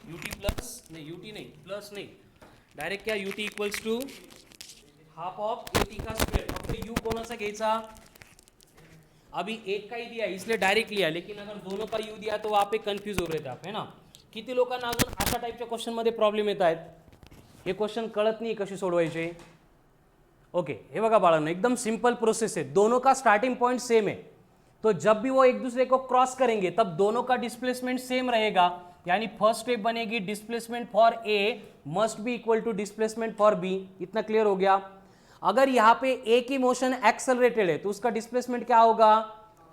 UT plus नहीं, UT नहीं, plus नहीं, डायरेक्ट क्या UT equals to half of AT का स्क्वेअर. फक्त यू कोणाचा घ्यायचा, अभी एक का ही दिया इसलिए डायरेक्ट लिया, लेकिन अगर दोनों का यू दिया तो वहाँ पे कन्फ्यूज हो रहे थे आप, है ना. किती लोकांना अजून अशा टाईपच्या क्वेश्चनमध्ये प्रॉब्लेम येत आहेत, हे क्वेश्चन कळत नाही कशी सोडवायचे. ओके, हे बघा बाळांनो, एकदम सिंपल प्रोसेस है, दोनों का स्टार्टिंग पॉइंट सेम है, तो जब भी वो एक दूसरे को क्रॉस करेंगे तब दोनों का डिस्प्लेसमेंट सेम रहेगा. यानी फर्स्ट स्टेप बनेगी displacement for A must be equal to displacement for B. इतना क्लियर हो गया. अगर यहाँ पे ए की मोशन एक्सेलरेटेड है तो उसका डिस्प्लेसमेंट क्या होगा,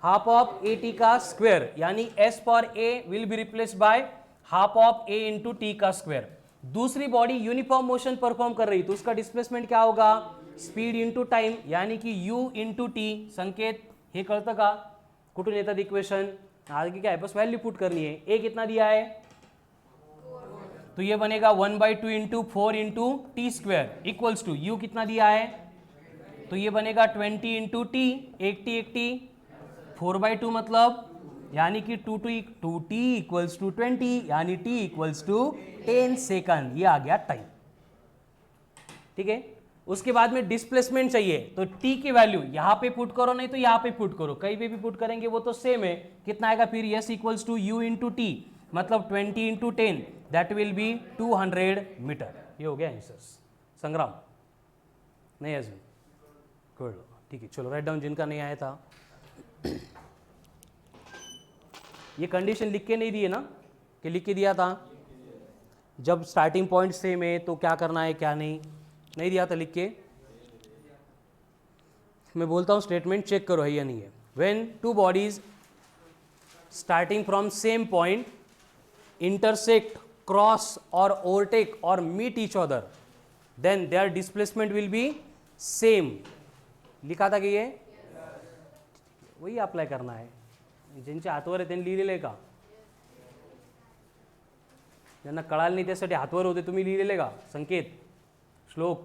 हाफ ऑफ ए टी का स्क्वायर, यानी S for a will be replaced by half of A into t का स्क्वायर. दूसरी बॉडी यूनिफॉर्म मोशन परफॉर्म कर रही तो उसका डिस्प्लेसमेंट क्या होगा, स्पीड इंटू टाइम, यानी कि यू इंटू टी. संकेत हे कळतं का, कुठून येतात इक्वेशन, आगे क्या है, बस वैल्यू पुट करनी है. ए कितना दिया है, तो ये बनेगा 1/2 into 4 into T square equals to U कितना दिया है, तो ये बनेगा 20 इंटू टी, एक टी 4/2 मतलब, यानी कि 2t इक्वल्स टू 20, यानी t इक्वल्स टू 10 सेकंड. ये आ गया टाइम. ठीक है. उसके बाद में डिस्प्लेसमेंट चाहिए तो t की वैल्यू यहां पे पुट करो, नहीं तो यहां पे पुट करो, कहीं पे भी पुट करेंगे वो तो सेम है. कितना आएगा फिर, s equals to u into T, मतलब 20 into 10, that will be 200 metre. ये हो गया आंसर्स. संग्राम नहीं अजून, गुड, ठीक है. चलो राइट डाउन जिनका नहीं आया था. ये कंडीशन लिख के नहीं दिए ना, कि लिख के दिया था, जब स्टार्टिंग पॉइंट सेम है तो क्या करना है क्या नहीं दिया था लिख के. मैं बोलता हूँ स्टेटमेंट चेक करो है या नहीं है. When two bodies starting from same point intersect, cross और ओवरटेक और meet each other, then their displacement will be same. लिखा था कि ये वही अप्लाय करना है. ज्यांच्या हातवर आहे त्यांनी लिहिलेलं आहे का, ज्यांना कळालं नाही त्यासाठी हातवर होते तुम्ही लिहिलेले का संकेत, श्लोक.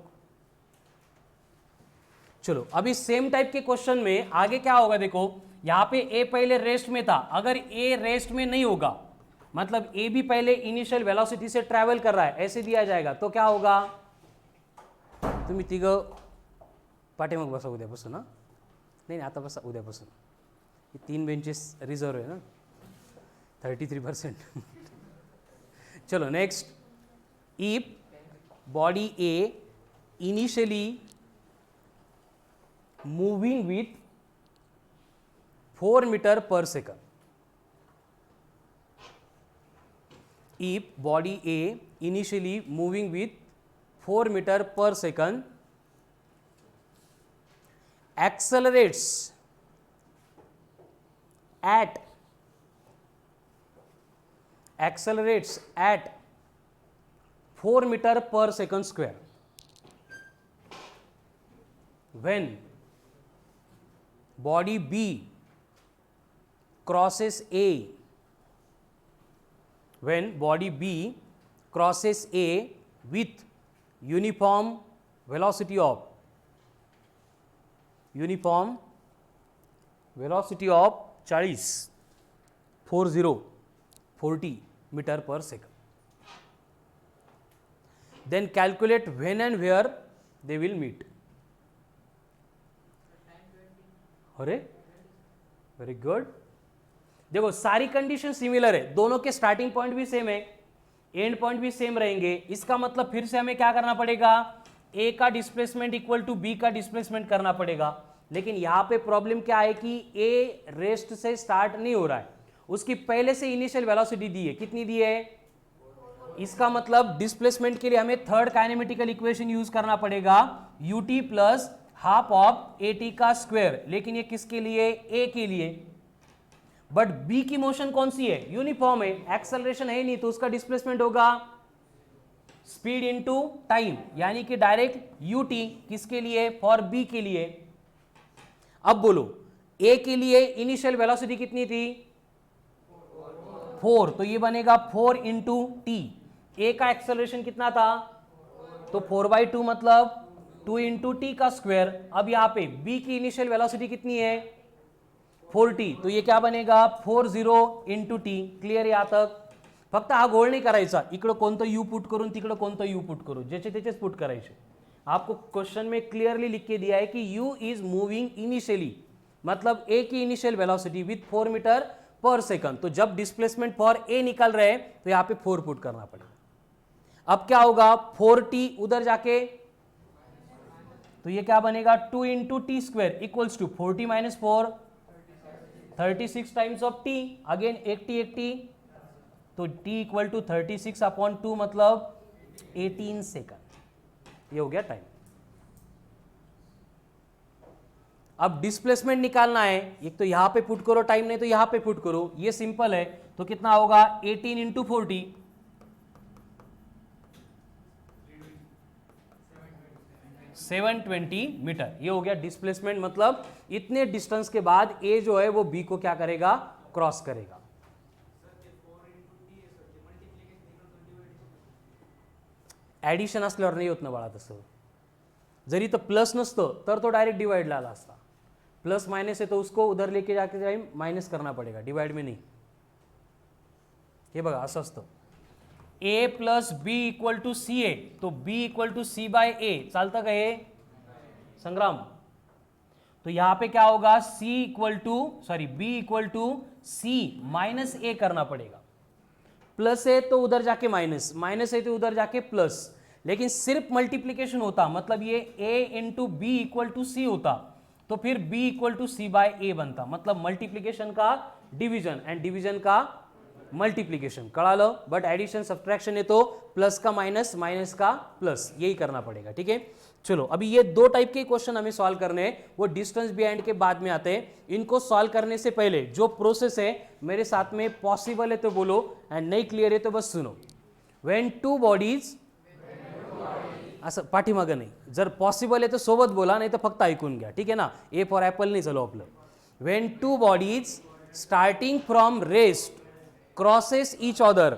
चलो अभी सेम टाइप के क्वेश्चन में आगे क्या होगा, देखो यहां पे ए पहले रेस्ट में था, अगर ए रेस्ट में नहीं होगा मतलब ए भी पहले इनिशियल वेलोसिटी से ट्रैवल कर रहा है, ऐसे दिया जाएगा तो क्या होगा, तुम्ही तिघ पाठीमाग बसा उद्यापासून. ना नाही आता बसा उद्यापासून, 3 बेंचेस रिजर्व है ना, 33%. चलो next. If body A initially moving with 4 metre per second, if body A initially moving with 4 meter per second accelerates at 4 meter per second square, when body B crosses A, when body B crosses A with uniform velocity of 40 meter per second, then calculate when and where they will meet. अरे very good. देखो सारी condition similar है, दोनों के starting point भी same है, and point भी same रहेंगे. इसका मतलब फिर से हमें क्या करना पड़ेगा, ए का डिस्प्लेसमेंट इक्वल टू बी का डिस्प्लेसमेंट करना पड़ेगा. लेकिन यहां पे प्रॉब्लम क्या है कि ए रेस्ट से स्टार्ट नहीं हो रहा है, उसकी पहले से इनिशियल वेलोसिटी दी है, कितनी दी है, इसका मतलब डिस्प्लेसमेंट के लिए हमें थर्ड काइनेमेटिकल इक्वेशन यूज करना पड़ेगा, UT plus half of a T का स्क्वायर. लेकिन ये किसके लिए, ए के लिए. बट बी की मोशन कौन सी है, यूनिफॉर्म है, एक्सेलरेशन है नहीं, तो उसका डिस्प्लेसमेंट होगा स्पीड इनटू टाइम, यानी कि डायरेक्ट यूटी. किसके लिए, फॉर बी के लिए. अब बोलो ए के लिए इनिशियल वेलोसिटी कितनी थी, 4, तो ये बनेगा 4 इंटू टी. ए का एक्सेलरेशन कितना था, तो 4/2 मतलब 2 इंटू टी का स्क्वायर. अब यहां पे बी की इनिशियल वेलोसिटी कितनी है, 40, तो ये क्या बनेगा 40 इंटू टी. क्लियर यहां तक. फक्त हा घोळ नहीं करायचा, इकडं कोणतं यू पुट करून तिकडं कोणतं यू पुट करू, ज्याचे त्याचेच पुट करायचे. आपको क्वेश्चन में क्लियरली लिख के दिया है कि u इज मूविंग इनिशियली, मतलब a की initial velocity with 4 metre per second. तो जब डिस्प्लेसमेंट फॉर a निकल रहे हैं तो यहाँ पे 4 पुट करना पड़ेगा. अब क्या होगा, 4t उधर जाके तो ये क्या बनेगा, 2 into T square equals to 4t minus 4, 36 times of t, again एक टी, तो t इक्वल टू 36 अपॉन 2 मतलब 18 सेकंड. ये हो गया टाइम. अब डिस्प्लेसमेंट निकालना है, एक तो यहां पे पुट करो टाइम, नहीं तो यहां पे पुट करो, ये सिंपल है. तो कितना होगा, 18 इंटू 40, 720 मीटर. ये हो गया डिस्प्लेसमेंट, मतलब इतने डिस्टेंस के बाद ए जो है वो बी को क्या करेगा, क्रॉस करेगा. ॲडिशन असल्यावर नाही होत ना बाळा तसं. जरी तो प्लस नसतं तर तो डायरेक्ट डिवाइडला आला असता. प्लस माइनस है तो उसको उधर लेके जाके टाइम माइनस करना पड़ेगा, डिवाइड में नहीं. हे बघा असं असतं, a plus b equal to c a, तो b equal to c by a चालतं का हे संग्राम. तो यहां पे क्या होगा, c equal to sorry b equal to c minus a करना पड़ेगा. प्लस है तो उधर जाके माइनस, माइनस है तो उधर जाके प्लस. लेकिन सिर्फ मल्टीप्लीकेशन होता, मतलब ये a into b equal to c होता, तो फिर b equal to c by a बनता. मतलब मल्टीप्लीकेशन का डिवीजन एंड डिवीजन का मल्टीप्लीकेशन, कळालं. बट एडिशन सब्ट्रैक्शन है तो प्लस का माइनस, माइनस का प्लस, यही करना पड़ेगा. ठीक है, चलो अभी ये दो टाइप के क्वेश्चन हमें सॉल्व करने हैं, वो डिस्टेंस बिहाइंड के बाद में आते हैं. इनको सॉल्व करने से पहले जो प्रोसेस है मेरे साथ में, पॉसिबल है तो बोलो एंड नहीं क्लियर है तो बस सुनो. व्हेन टू बॉडीज, असं पाठीमागं नाही, जर पॉसिबल आहे तर सोबत बोला, नाही तर फक्त ऐकून घ्या. ठीक आहे ना, ए फॉर ॲपल नाही चलो आपलं. When two bodies starting from rest crosses each other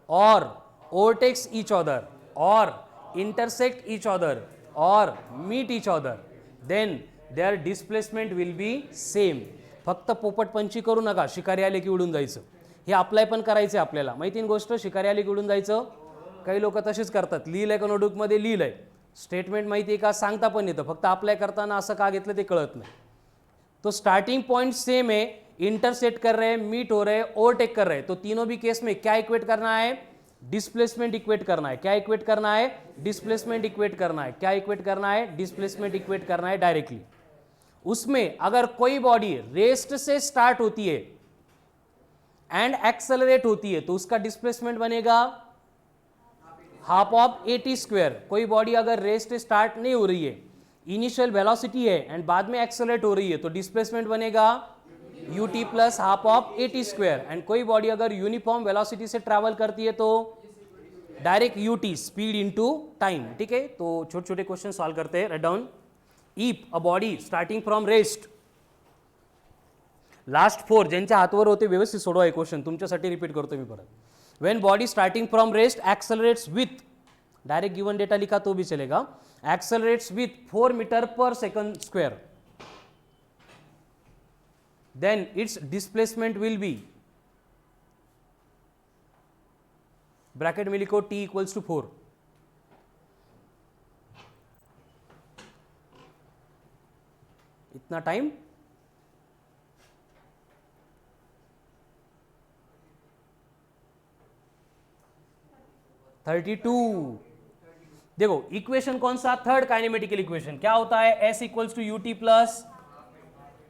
और ओवरटेक्स ईच अदर और इंटरसेक्ट ईच अदर और meet each other, then their displacement will be same. फक्त पोपटपंची करू नका, शिकारी आले की उडून जायचं. हे अप्लाय पण करायचं आपल्याला. माहिती गोष्ट, शिकारी आले की उडून जायचं. काही लोक तसेच करतात, लिहिलंय का नोटबुकमध्ये लिहिलंय, स्टेटमेंट माहिती आहे का सांगता पण येतं, फक्त अप्लाय करताना असं का घेतलं ते कळत नाही. तो स्टार्टिंग पॉइंट सेम है, इंटरसेक्ट कर रहे हैं, मीट हो रहे हैं, ओवरटेक कर रहे हैं, तो तीनों भी केस में क्या इक्वेट करना है, डिस्प्लेसमेंट इक्वेट करना है. क्या इक्वेट करना है, डिस्प्लेसमेंट इक्वेट करना है. क्या इक्वेट करना है, डिस्प्लेसमेंट इक्वेट करना है डायरेक्टली. उसमें अगर कोई बॉडी रेस्ट से स्टार्ट होती है एंड एक्सेलरेट होती है तो उसका डिस्प्लेसमेंट बनेगा half of a t square. कोई बॉडी अगर रेस्ट से स्टार्ट नहीं हो रही है, इनिशियल वेलोसिटी है एंड बाद में एक्सेलरेट हो रही है, तो डिस्प्लेसमेंट बनेगा you T plus half of a t square. And कोई बॉडी अगर यूनिफॉर्म वेलोसिटी से ट्रैवल करती है तो direct U T, speed into time. ठीक है, तो छोटे छोटे क्वेश्चन सॉल्व करते हैं. Write down. If a body starting from rest, last 4 ज्यांच्या हातवर होते व्यवस्थित सोडवा हे क्वेश्चन, तुमच्यासाठी रिपीट करतो मी परत. When body starting from rest accelerates with, direct given data लिखा तो भी चलेगा, accelerates with 4 metre per second square, then its displacement will be, bracket में लिखो t इक्वल्स टू 4. इतना टाइम, देखो इक्वेशन कौन सा, थर्ड काइनेमेटिकल इक्वेशन क्या होता है, s equals to U T plus,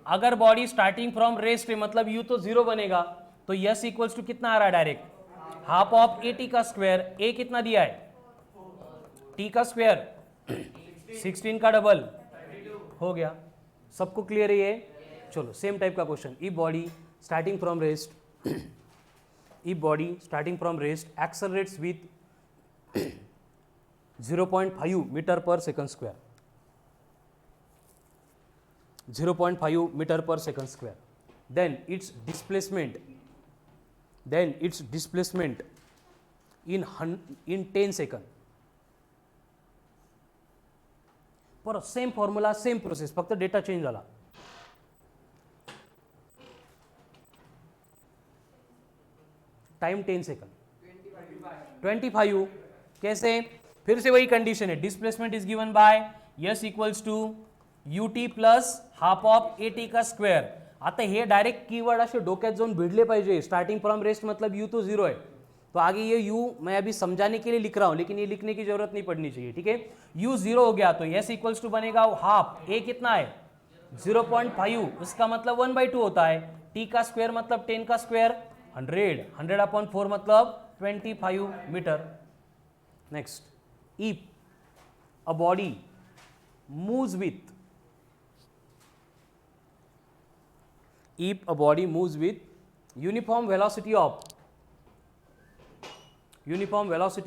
अगर बॉडी स्टार्टिंग फ्रॉम रेस्ट है मतलब u तो 0 बनेगा, तो s इक्वल्स टू कितना आ रहा है, direct half of a T का स्क्वायर. a कितना दिया है, t का स्क्वायर 16 का डबल हो गया. सबको क्लियर है ये. चलो सेम टाइप का question. If body starting from rest, if body starting from rest accelerates with 0.5 metre per second square, 0.5 metre per second square, then its displacement in 10 second. पर same formula, same process, फक्त data change झाला. Time 10 second. 25। कैसे? फिर से वही condition है, displacement is given by S equals to ut plus half of at का square. आता हे डायरेक्ट कीवर्ड असे डोक्यात जाऊन भिडले पाहिजे, स्टार्टिंग फ्रॉम रेस्ट मतलब u तो 0 है, तो आगे ये u मैं अभी समझाने के लिए लिख रहा हूं, लेकिन ये लिखने की जरूरत नहीं पड़नी चाहिए, ठीक है। u 0 हो गया तो S इक्वल्स टू बनेगा हाफ, a कितना है 0.5, उसका मतलब 1/2 होता है, t का स्क्वायर मतलब 10 का स्क्वायर 100, 100/4 मतलब 25 मीटर। Next, if a body moves with uniform velocity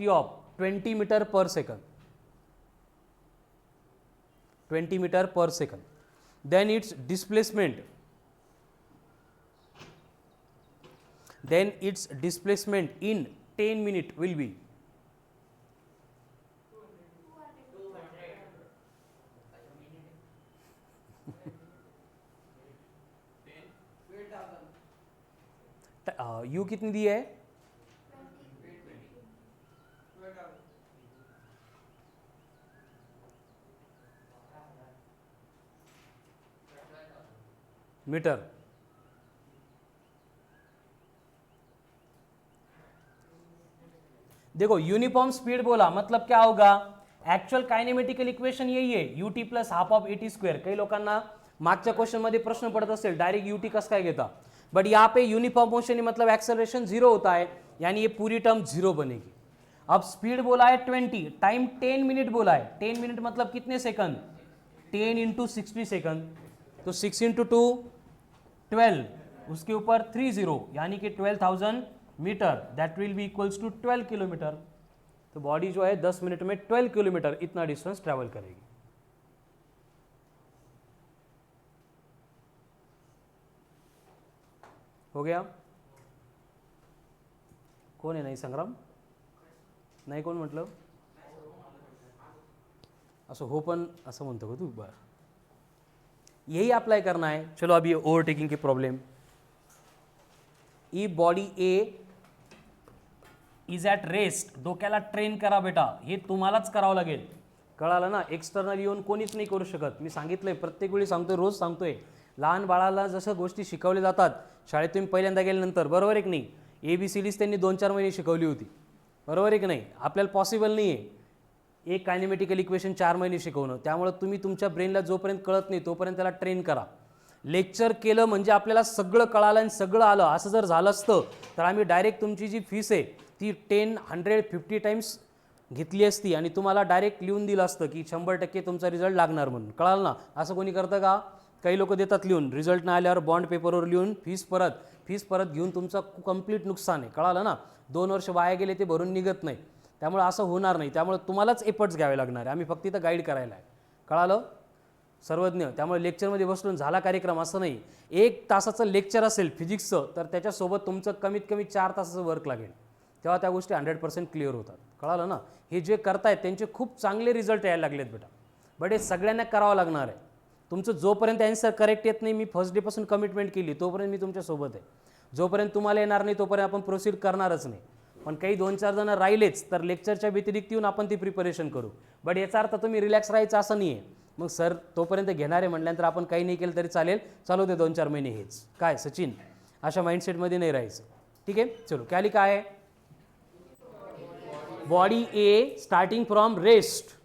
of 20 meter per second, 20 meter per second, then its displacement in 10 minutes will be u कितनी दी है? मीटर। देखो यूनिफॉर्म स्पीड बोला मतलब क्या होगा, ऍक्च्युअल कायनेमेटिकल इक्वेशन यही है ut plus half of at square. काही लोकांना मागच्या क्वेश्चन मध्ये प्रश्न पडत असेल डायरेक्ट ut कसं काय घेता, बट यहाँ पे यूनिफॉर्म मोशन मतलब एक्सेलरेशन 0 होता है, यानी ये पूरी टर्म 0 बनेगी। अब स्पीड बोला है 20, टाइम 10 मिनट बोला है, 10 मिनट मतलब कितने सेकंड, 10 इंटू 60 सेकंड, तो 6 इंटू 2 12, उसके ऊपर 30, यानी कि 12,000 metre, that will be equals to 12 kilometre. तो बॉडी जो है 10 मिनट में 12 किलोमीटर इतना डिस्टेंस ट्रेवल करेगी। हो गया? कोण आहे नाही संग्राम? नाही कोण म्हटलं? असं हो पण असं म्हणतो का तू? बरं, यही अप्लाई करना है। चलो अभी ओवरटेकिंग के problem. E body A is at rest, डोक्याला ट्रेन करा बेटा, हे तुम्हालाच करावं लागेल, कळालं ना? एक्सटर्नल येऊन कोणीच नाही करू शकत। मी सांगितलंय, प्रत्येक वेळी सांगतोय, रोज सांगतोय, लहान बाळाला जसं गोष्टी शिकवल्या जातात शाळेत, तुम्ही पहिल्यांदा गेल्यानंतर, बरोबर आहे की नाही, ABCDच त्यांनी 2-4 महिने शिकवली होती, बरोबर आहे की नाही? आपल्याला पॉसिबल नाही आहे एक कायनेमेटिकल इक्वेशन 4 महिने शिकवणं, त्यामुळे तुम्ही तुमच्या ब्रेनला जोपर्यंत कळत नाही तोपर्यंत त्याला ट्रेन करा। लेक्चर केलं म्हणजे आपल्याला सगळं कळालं आणि सगळं आलं, असं जर झालं असतं तर आम्ही डायरेक्ट तुमची जी फीस आहे ती 10, 100, 50 टाइम्स घेतली असती आणि तुम्हाला डायरेक्ट लिहून दिलं असतं की 100% तुमचा रिझल्ट लागणार म्हणून, कळालं ना? असं कोणी करतं का? काही लोक देतात लिहून, रिझल्ट नाही आल्यावर बॉन्ड पेपरवर लिहून फीस परत घेऊन तुमचं कंप्लीट नुकसान आहे, कळालं ना? 2 वर्ष वाया गेले ते भरून निघत नाही, त्यामुळे असं होणार नाही, त्यामुळे तुम्हालाच एफर्ट्स घ्यावे लागणार आहे, आम्ही फक्त इथं गाईड करायला आहे, कळालं? सर्वज्ञ, त्यामुळे लेक्चरमध्ये बसून झाला कार्यक्रम असं नाही। 1 तासाचं लेक्चर असेल फिजिक्सचं तर त्याच्यासोबत तुमचं कमीत कमी 4 तासाचं वर्क लागेल, तेव्हा त्या गोष्टी 100% क्लिअर होतात, कळालं ना? हे जे करतायत त्यांचे खूप चांगले रिझल्ट यायला लागलेत बेटा, बट हे सगळ्यांना करावं लागणार आहे। तुमचं जोपर्यंत आन्सर करेक्ट येत नाही, मी फर्स्ट डेपासून कमिटमेंट केली, तोपर्यंत मी तुमच्यासोबत आहे, जोपर्यंत तुम्हाला येणार नाही तोपर्यंत आपण प्रोसीड करणारच नाही। पण काही 2-4 जण राहिलेच तर लेक्चरच्या व्यतिरिक्त येऊन आपण ती प्रिपरेशन करू, बट याचा अर्थ तुम्ही रिलॅक्स राहायचं असं नाही आहे। मग सर तोपर्यंत घेणारे म्हटल्यानंतर आपण काही नाही केलं तरी चालेल, चालू दे 2-4 महिने हेच काय सचिन, अशा माइंडसेटमध्ये नाही राहायचं, ठीक आहे? चलो क्या लिखा है? Body A starting from rest,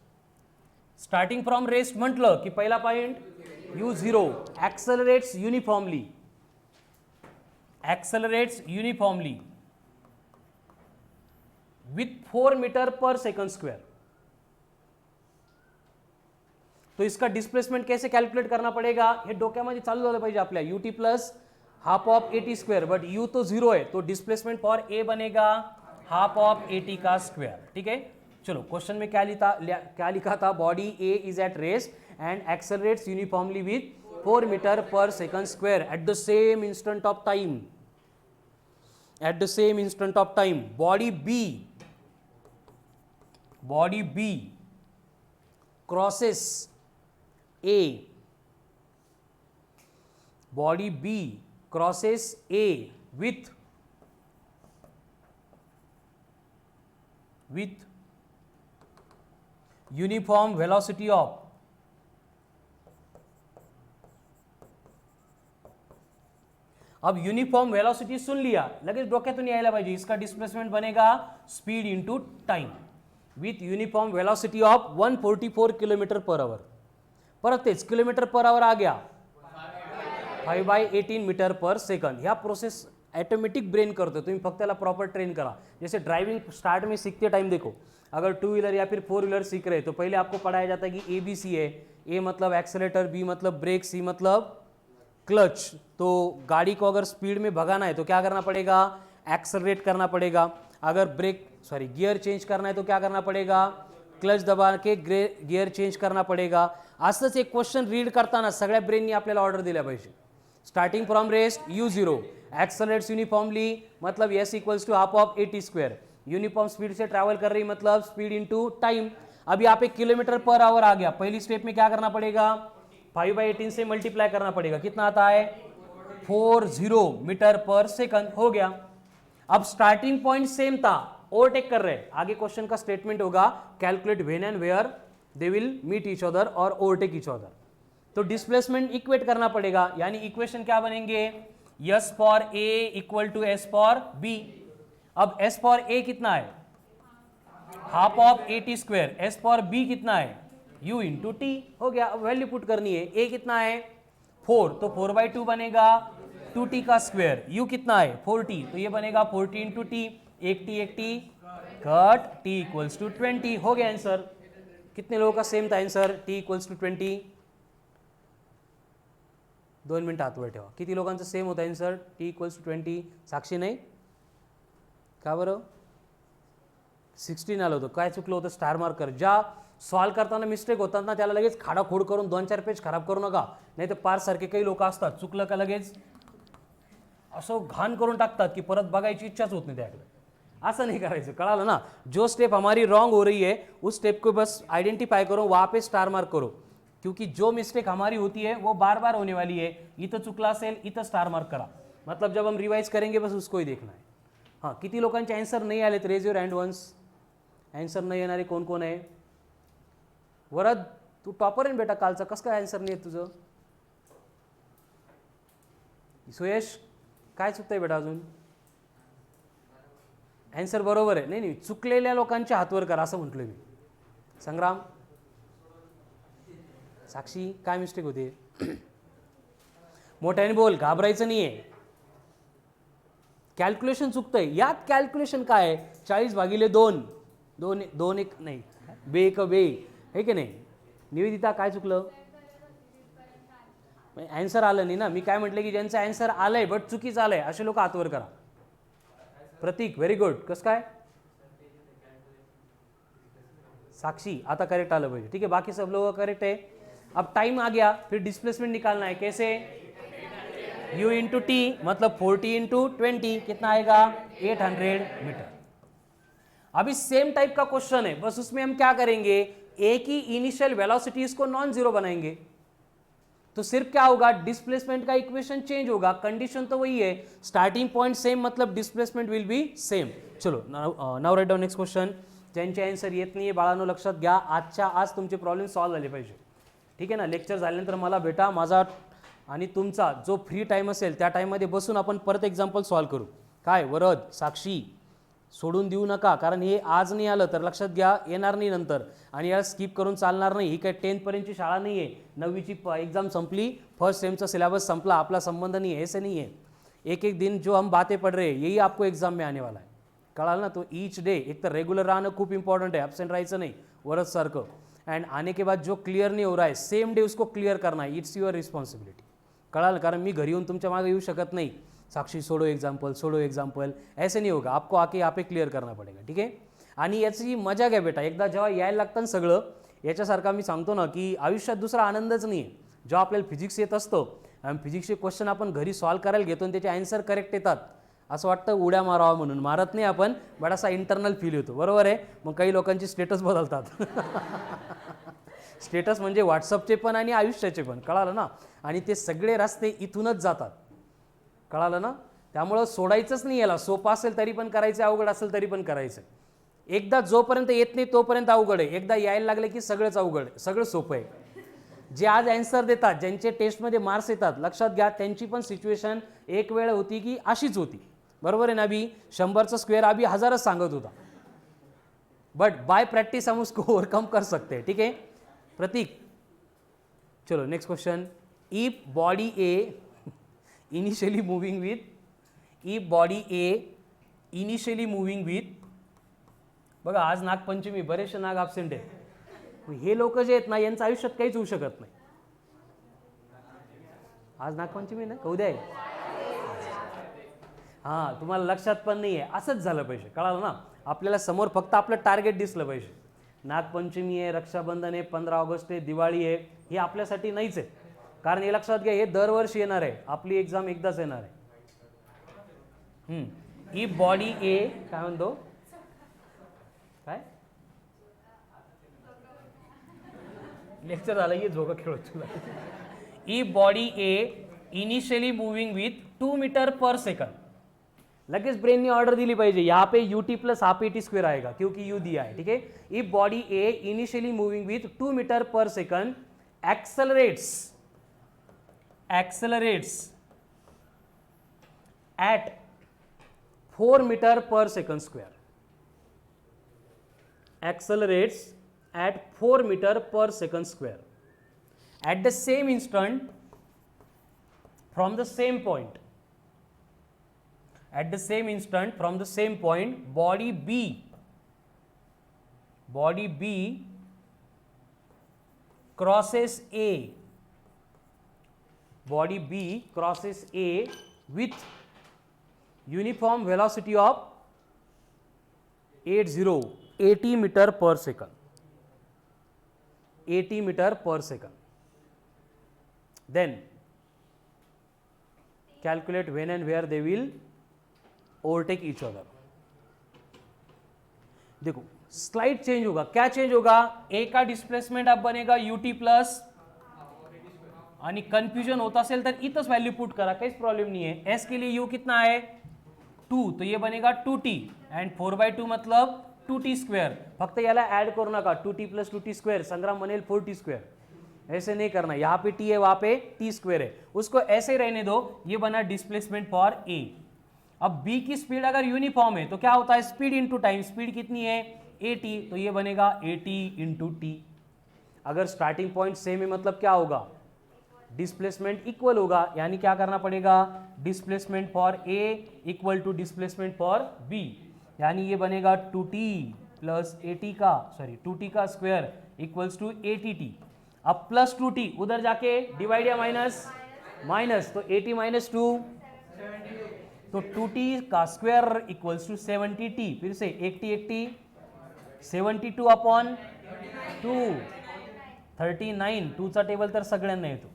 starting from rest म्हटलं की पहिला point u0 accelerates uniformly with 4 metre per second square. तो इसका डिस्प्लेसमेंट कैसे कैलकुलेट करना पड़ेगा, हे डोक्यामध्ये चालू झालं पाहिजे आपल्या, ut plus half of at square, but u तो 0 है, तो डिस्प्लेसमेंट फॉर a बनेगा हाफ ऑफ at का स्क्वायर, ठीक है? चलो क्वेश्चन में क्या लिखा था? Body A is at rest and accelerates uniformly with 4 meter per second square at the same instant of time. Body B crosses A. Body B crosses A with with uniform velocity of अब uniform velocity सुन लिया, लगेच डोक्यातून यायला पाहिजे, इसका displacement बनेगा speed into time with uniform velocity of 144 kilometre per hour. परत तेच किलोमीटर पर आवर आ गया 5/18 मीटर पर सेकंड. ह्या प्रोसेस ऑटोमेटिक ब्रेन करतो, तुम्ही फक्त त्याला प्रॉपर ट्रेन करा. जैसे ड्राइविंग स्टार्ट में सीखते टाइम देखो, अगर टू व्हीलर या फिर फोर व्हीलर सीख रहे तो पहले आपको पढ़ाया जाता है कि ABC है. ए मतलब एक्सेलेटर, बी मतलब ब्रेक, सी मतलब क्लच. तो गाड़ी को अगर स्पीड में भगाना है तो क्या करना पड़ेगा, एक्सेलरेट करना पड़ेगा. अगर गियर चेंज करना है तो क्या करना पड़ेगा, क्लच दबा के गियर चेंज करना पड़ेगा. असंच एक क्वेश्चन रीड करताना सगळ्या ब्रेननी आपल्याला ऑर्डर दिल्या पाहिजे. Starting from rest U0, accelerates uniformly मतलब S equals to half of AT square. Uniform speed से ट्रैवल कर रही मतलब स्पीड इंटू टाइम. अभी आप एक किलोमीटर पर आवर आ गया, पहली स्टेप में क्या करना पड़ेगा, 5/18 से मल्टीप्लाई करना पड़ेगा. कितना आता है 40 मीटर पर सेकंड. हो गया. अब स्टार्टिंग पॉइंट सेम था, ओवरटेक कर रहे हैं. आगे क्वेश्चन का स्टेटमेंट होगा calculate when and where they will meet each other और ओवरटेक ईच अदर. तो डिस्प्लेसमेंट इक्वेट करना पड़ेगा, यानी इक्वेशन क्या बनेंगे, S for A equal to S for B. अब S फॉर A कितना है, half of AT square. S for B कितना है, U इंटू टी. हो गया. अब वैल्यू पुट करनी है. A कितना है 4, तो 4/2 बनेगा 2t का स्क्वायर. U कितना है 4t, तो ये बनेगा 4t इंटू टी. एक t cut, t equals to 20. हो गया आंसर. कितने लोगों का सेम था आंसर, t इक्वल्स टू 20. 2 मिनिट हातवर ठेवा. किती लोकांचं सेम होतं answer, t equals to 20. Sakshi नाही का बरं, 16 आलं होतं. काय चुकलं होतं, स्टार मार्कर. ज्या सॉल्व करताना मिस्टेक होतात ना त्याला लगेच खाडाखोड करून 2-4 पेज खराब करू नका, नाही तर पार सारखे काही लोक असतात, चुकलं का लगेच असं घाण करून टाकतात की परत बघायची इच्छाच होत नाही त्याकडे. असं नाही करायचं, कळालं ना. जो स्टेप हमारी रॉन्ग हो रही है उस स्टेप को बस आइडेंटिफाई करो, वहाँ पे स्टार मार्क करो, क्योंकि जो मिस्टेक हमारी होती है वो बार बार होने वाली है. इथं चुकला असेल इथं स्टार मार्क करा, मतलब जब हम रिवाइज करेंगे बस उसको ही देखना है. हां, किती लोकांचे आन्सर नाही आलेत, raise your hand once. Answer नाही येणारे कोण कोण आहे. वरद तू टॉपर आहे बेटा कालचा, कसं काय आन्सर नाही आहे तुझं. सुयश काय चुकतंय बेटा अजून, आन्सर बरोबर आहे. नाही चुकलेल्या लोकांच्या हातवर करा असं म्हटलं मी. संग्राम, साक्षी काय मिस्टेक होते, मोठ्याने बोल, घाबरायचं नाहीये. कॅल्क्युलेशन चुकतंय. यात कॅल्क्युलेशन काय आहे, 40/2 2 1 नाही, बे एक बे है की नाही. निवेदिता काय चुकलं, आन्सर आलं नाही ना. मी काय म्हटलं की ज्यांचं आन्सर आलंय बट चुकीचं आलंय असे लोक हातवर करा. प्रतीक व्हेरी गुड. कसं काय, साक्षी आता करेक्ट आलं पाहिजे. ठीक है, बाकी सब लोग करेक्ट है. अब टाइम आ गया, फिर डिस्प्लेसमेंट निकालना है. कैसे, U इंटू टी मतलब 40 इंटू 20 कितना आएगा 800 मीटर. अभी सेम टाइप का क्वेश्चन है, बस उसमें हम क्या करेंगे, एक ही इनिशियल वेलोसिटीज को नॉन जीरो बनाएंगे. तो सिर्फ क्या होगा, डिस्प्लेसमेंट का इक्वेशन चेंज होगा, कंडीशन तो वही है. स्टार्टिंग पॉइंट सेम मतलब डिस्प्लेसमेंट विल बी सेम. चलो now write down next question. ज्यांचे आन्सर येत नाहीये बाळांनो लक्षात घ्या, आजच्या आज तुमचे प्रॉब्लेम सॉल्व्ह झाले पाहिजे. ठीक आहे ना. लेक्चर झाल्यानंतर मला भेटा, माझा आणि तुमचा जो फ्री टाइम असेल त्या टाइममध्ये बसून आपण परत एक्झाम्पल सॉल्व्ह करू. काय वरद, साक्षी सोडून देऊ नका, कारण हे आज नाही आलं तर लक्षात घ्या येणार नाही नंतर, आणि याला स्किप करून चालणार नाही. ही काय 10th पर्यंतची शाळा नाही आहे, 9वीची एक्झाम संपली, फर्स्ट सेमचा सिलेबस संपला, आपला संबंध नहीं है, ऐसे नहीं है. एक एक दिन जो हम बातें पढ़ रहे हैं यही आपको एग्जाम में आने वाला है. कळाल ना. तो ईच डे एक तर रेगुलर राहणं खूप इंपॉर्टंट है, ॲब्सेंट राहायचं नाही वरद सारखं. एंड आने के बाद जो क्लियर नहीं हो रहा है सेम डे उसको क्लियर करना है, इट्स युअर रिस्पॉन्सिबिलिटी. कळाल, कारण मी घरी येऊन तुमच्या मागे येऊ शकत नाही, साक्षी सोडो एग्जाम्पल, ऐसे नहीं होगा. आपको आके यहाँ पे क्लियर करना पड़ेगा. ठीक है. आणि याची मजा घ्या बेटा, एकदा जेव्हा यायला लागतं ना सगळं, याच्यासारखा मी सांगतो ना की आयुष्यात दुसरा आनंदच नाही आहे. जेव्हा आपल्याला फिजिक्स येत असतो आणि फिजिक्सचे क्वेश्चन आपण घरी सॉल्व्ह करायला घेतो आणि त्याचे आन्सर करेक्ट येतात, असं वाटतं उड्या मारावा म्हणून. मारत नाही आपण, बट असा इंटरनल फील होतो. बरोबर आहे. मग काही लोकांची स्टेटस बदलतात. स्टेटस म्हणजे व्हॉट्सअपचे पण आणि आयुष्याचे पण, कळालं ना. आणि ते सगळे रस्ते इथूनच जातात, कळालं ना. त्यामुळं सोडायचंच नाही याला. सोपं असेल तरी पण करायचं, अवघड असेल तरी पण करायचं. एकदा जोपर्यंत येत नाही तोपर्यंत अवघड आहे, एकदा यायला लागले की सगळंच अवघड आहे, सगळं सोपं आहे. जे आज आन्सर देतात, ज्यांचे टेस्टमध्ये मार्क्स येतात, लक्षात घ्या त्यांची पण सिच्युएशन एक वेळ होती की अशीच होती. बरोबर आहे ना अभी? 100चा स्क्वेअर अभी 1000च सांगत होता, बट बाय प्रैक्टिस हम उसको ओवरकम कर सकते हैं. ठीक है प्रतीक, चलो next question. If body A initially moving with बघा आज नागपंचमी, बरेचसे नाग ॲब्सेंट आहेत. हे लोक जे आहेत ना यांचं आयुष्यात काहीच होऊ शकत नाही. आज नागपंचमी ना, उद्या आहे. हां तुम्हाला लक्षात पण नाही आहे, असंच झालं पाहिजे, कळालं ना. आपल्याला समोर फक्त आपलं टार्गेट दिसलं पाहिजे. नागपंचमी आहे, रक्षाबंधन आहे, 15 ऑगस्ट आहे, दिवाळी आहे, हे आपल्यासाठी नाहीच आहे. कारण हे लक्षात घ्या, हे दरवर्षी येणार आहे, आपली एक्झाम एकदाच येणार आहे. ही बॉडी ए काय म्हणतो, काय लेक्चर झालं ये झोका खेळत तुला. ई body A initially moving with 2 metre per second. लगेच ब्रेन ने ऑर्डर दिली पाहिजे, यहाँ पे ut plus half at square आएगा क्योंकि u दिया है. ठीक है, if body A initially moving with 2 metre per second accelerates at 4 metre per second square. Accelerates at 4 meter per second square. At the same instant, from the same point, body B crosses A. Body B crosses A with uniform velocity of 80 meter per second. 80 meter per second. Then calculate when and where they will overtake each other. देखो slide change होगा, क्या change होगा, ए का displacement अब बनेगा ut plus, आणि confusion होता असेल तर इथंच व्हॅल्यू पुट करा, काहीच प्रॉब्लेम नहीं है. एस के लिए u कितना है 2, तो ये बनेगा 2t एंड 4/2 मतलब 2t स्क्वेयर. फक्त याला ऐड करू नका, 2t प्लस 2t स्क्वेयर, संग्राम बनेल 4t स्क्वेयर. ऐसे नहीं करना, यहाँ पे t है वहाँ पे t स्क्वेयर है, उसको ऐसे रहने दो. ये बना डिस्प्लेसमेंट फॉर a. अब b की स्पीड अगर यूनिफॉर्म है तो क्या होता है, स्पीड इंटू टाइम. स्पीड कितनी है 80, तो ये बनेगा 80 इंटू टी. अगर स्टार्टिंग पॉइंट सेम है मतलब क्या होगा, डिस्प्लेसमेंट इक्वल होगा. यानी क्या करना पड़ेगा, displacement for a equal to displacement for b. यानी ये बनेगा 2t प्लस 2t का स्क्वायर इक्वल्स टू 80t. अब प्लस 2t उधर जाके डिवाइड या माइनस, तो 80 माइनस 2, तो 2t का स्क्वायर इक्वल्स टू 70t. फिर से 80 72 अपॉन 2 39. 2 चा टेबल तर सगळ्यांना येतो.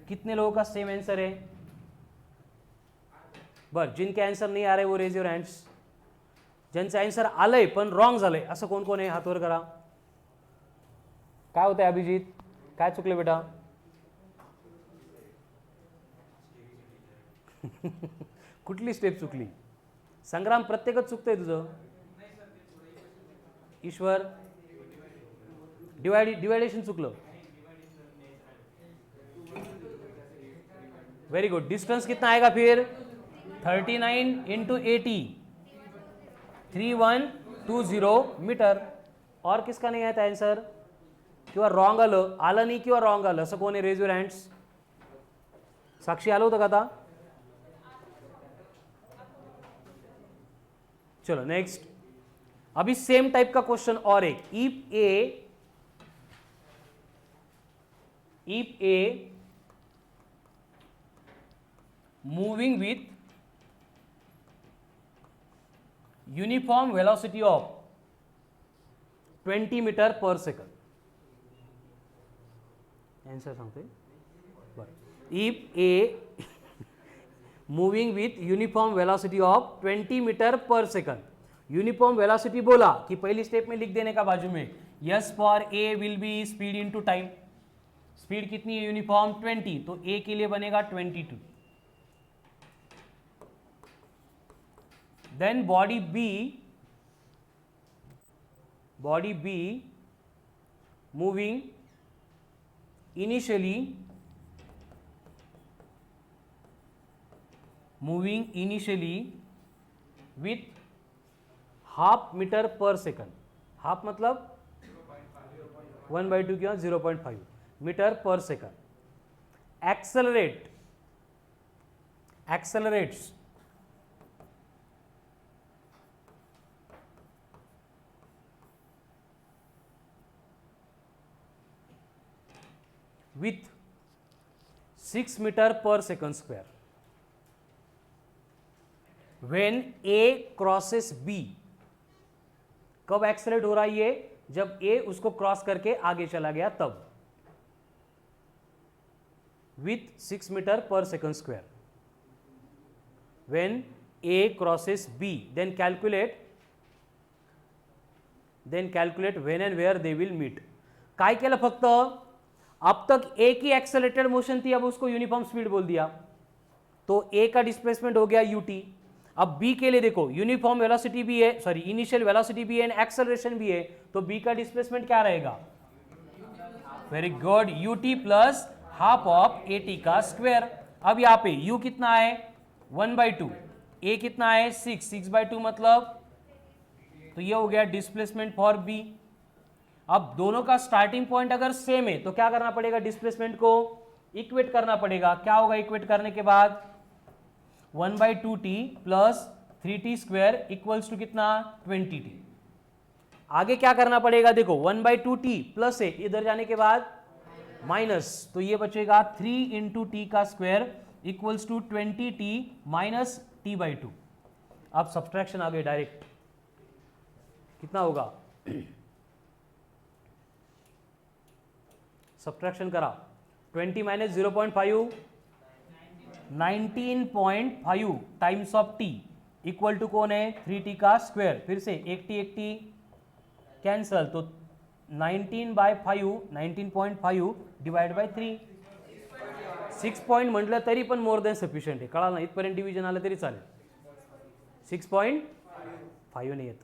कितने लोगों का सेम आंसर है, बस जिनके आंसर नहीं आ रहे वो रेज योर हैंड्स. ज्यांचं आन्सर आलंय पण रॉंग झालंय असं कोण कोण आहे, हात वर करा. काय होतंय अभिजित, काय चुकलं बेटा? कुठली स्टेप चुकली? संग्राम प्रत्येकच चुकतंय तुझं. ईश्वर डिवाइडेशन चुकलं. Very good. डिस्टेंस कितना आएगा फिर 39 इंटू 80, 3120 मीटर. और किसका नहीं आता आंसर, किंवा रॉंग आलं नाही किंवा रॉंग आलं असं कोण आहे, रेज युअर हँड्स. साक्षी आलं होतं का आता? चलो नेक्स्ट. अभी सेम टाइप का क्वेश्चन और एक. If A moving with uniform velocity of 20 metre per second. Answer सांगते. If A moving with uniform velocity of 20 metre per second. Uniform velocity बोला कि पहली स्टेप में लिख देने का बाजू में. Yes for a will be speed into time. Speed कितनी है यूनिफॉर्म 20, तो ए के लिए बनेगा 22. Then body B body B moving initially with half metre per second. Half मतलब 1/2 किंवा 0.5 metre per second. accelerates with 6 meter per second square when A crosses B. कब accelerate हो रहा है ये? जब A उसको क्रॉस करके आगे चला गया तब. with 6 meter per second square when A crosses B, then calculate when and where they will meet. काय केलं फक्त? अब तक A की एक्सेलरेटेड मोशन थी, अब उसको यूनिफॉर्म स्पीड बोल दिया, तो A का डिस्प्लेसमेंट हो गया ut. अब B के लिए देखो, यूनिफॉर्म वेलोसिटी भी है, सॉरी इनिशियल वेलोसिटी भी है एंड एक्सेलरेशन भी है, तो B का डिस्प्लेसमेंट क्या रहेगा? Very good, ut plus half of at का स्क्वायर. अब यहाँ पे u कितना है? 1/2. a कितना है? 6/2 मतलब, तो ये हो गया डिस्प्लेसमेंट फॉर b. अब दोनों का स्टार्टिंग पॉइंट अगर सेम है तो क्या करना पड़ेगा? डिस्प्लेसमेंट को इक्वेट करना पड़ेगा. क्या होगा इक्वेट करने के बाद? 1/2t plus 3t square equals to कितना? 20t. आगे क्या करना पड़ेगा? देखो 1/2t प्लस है, इधर जाने के बाद माइनस, तो ये बचेगा 3 इंटू टी का square equals to 20t minus t/2. अब सब्सट्रैक्शन आ गए डायरेक्ट. कितना होगा? सब्ट्रैक्शन करा, 20 minus 0.5 19.5 times of t equal to कौन है? 3t का स्क्वायर. फिर से एक t कैंसल, तो 19/5 डिवाइड बाय 3. 6 पॉइंट म्हटलं तरी पण मोर दॅन सफिशियंट आहे. कळालं ना? इथपर्यंत डिव्हिजन आलं तरी चालेल. 6.5 नाही येत,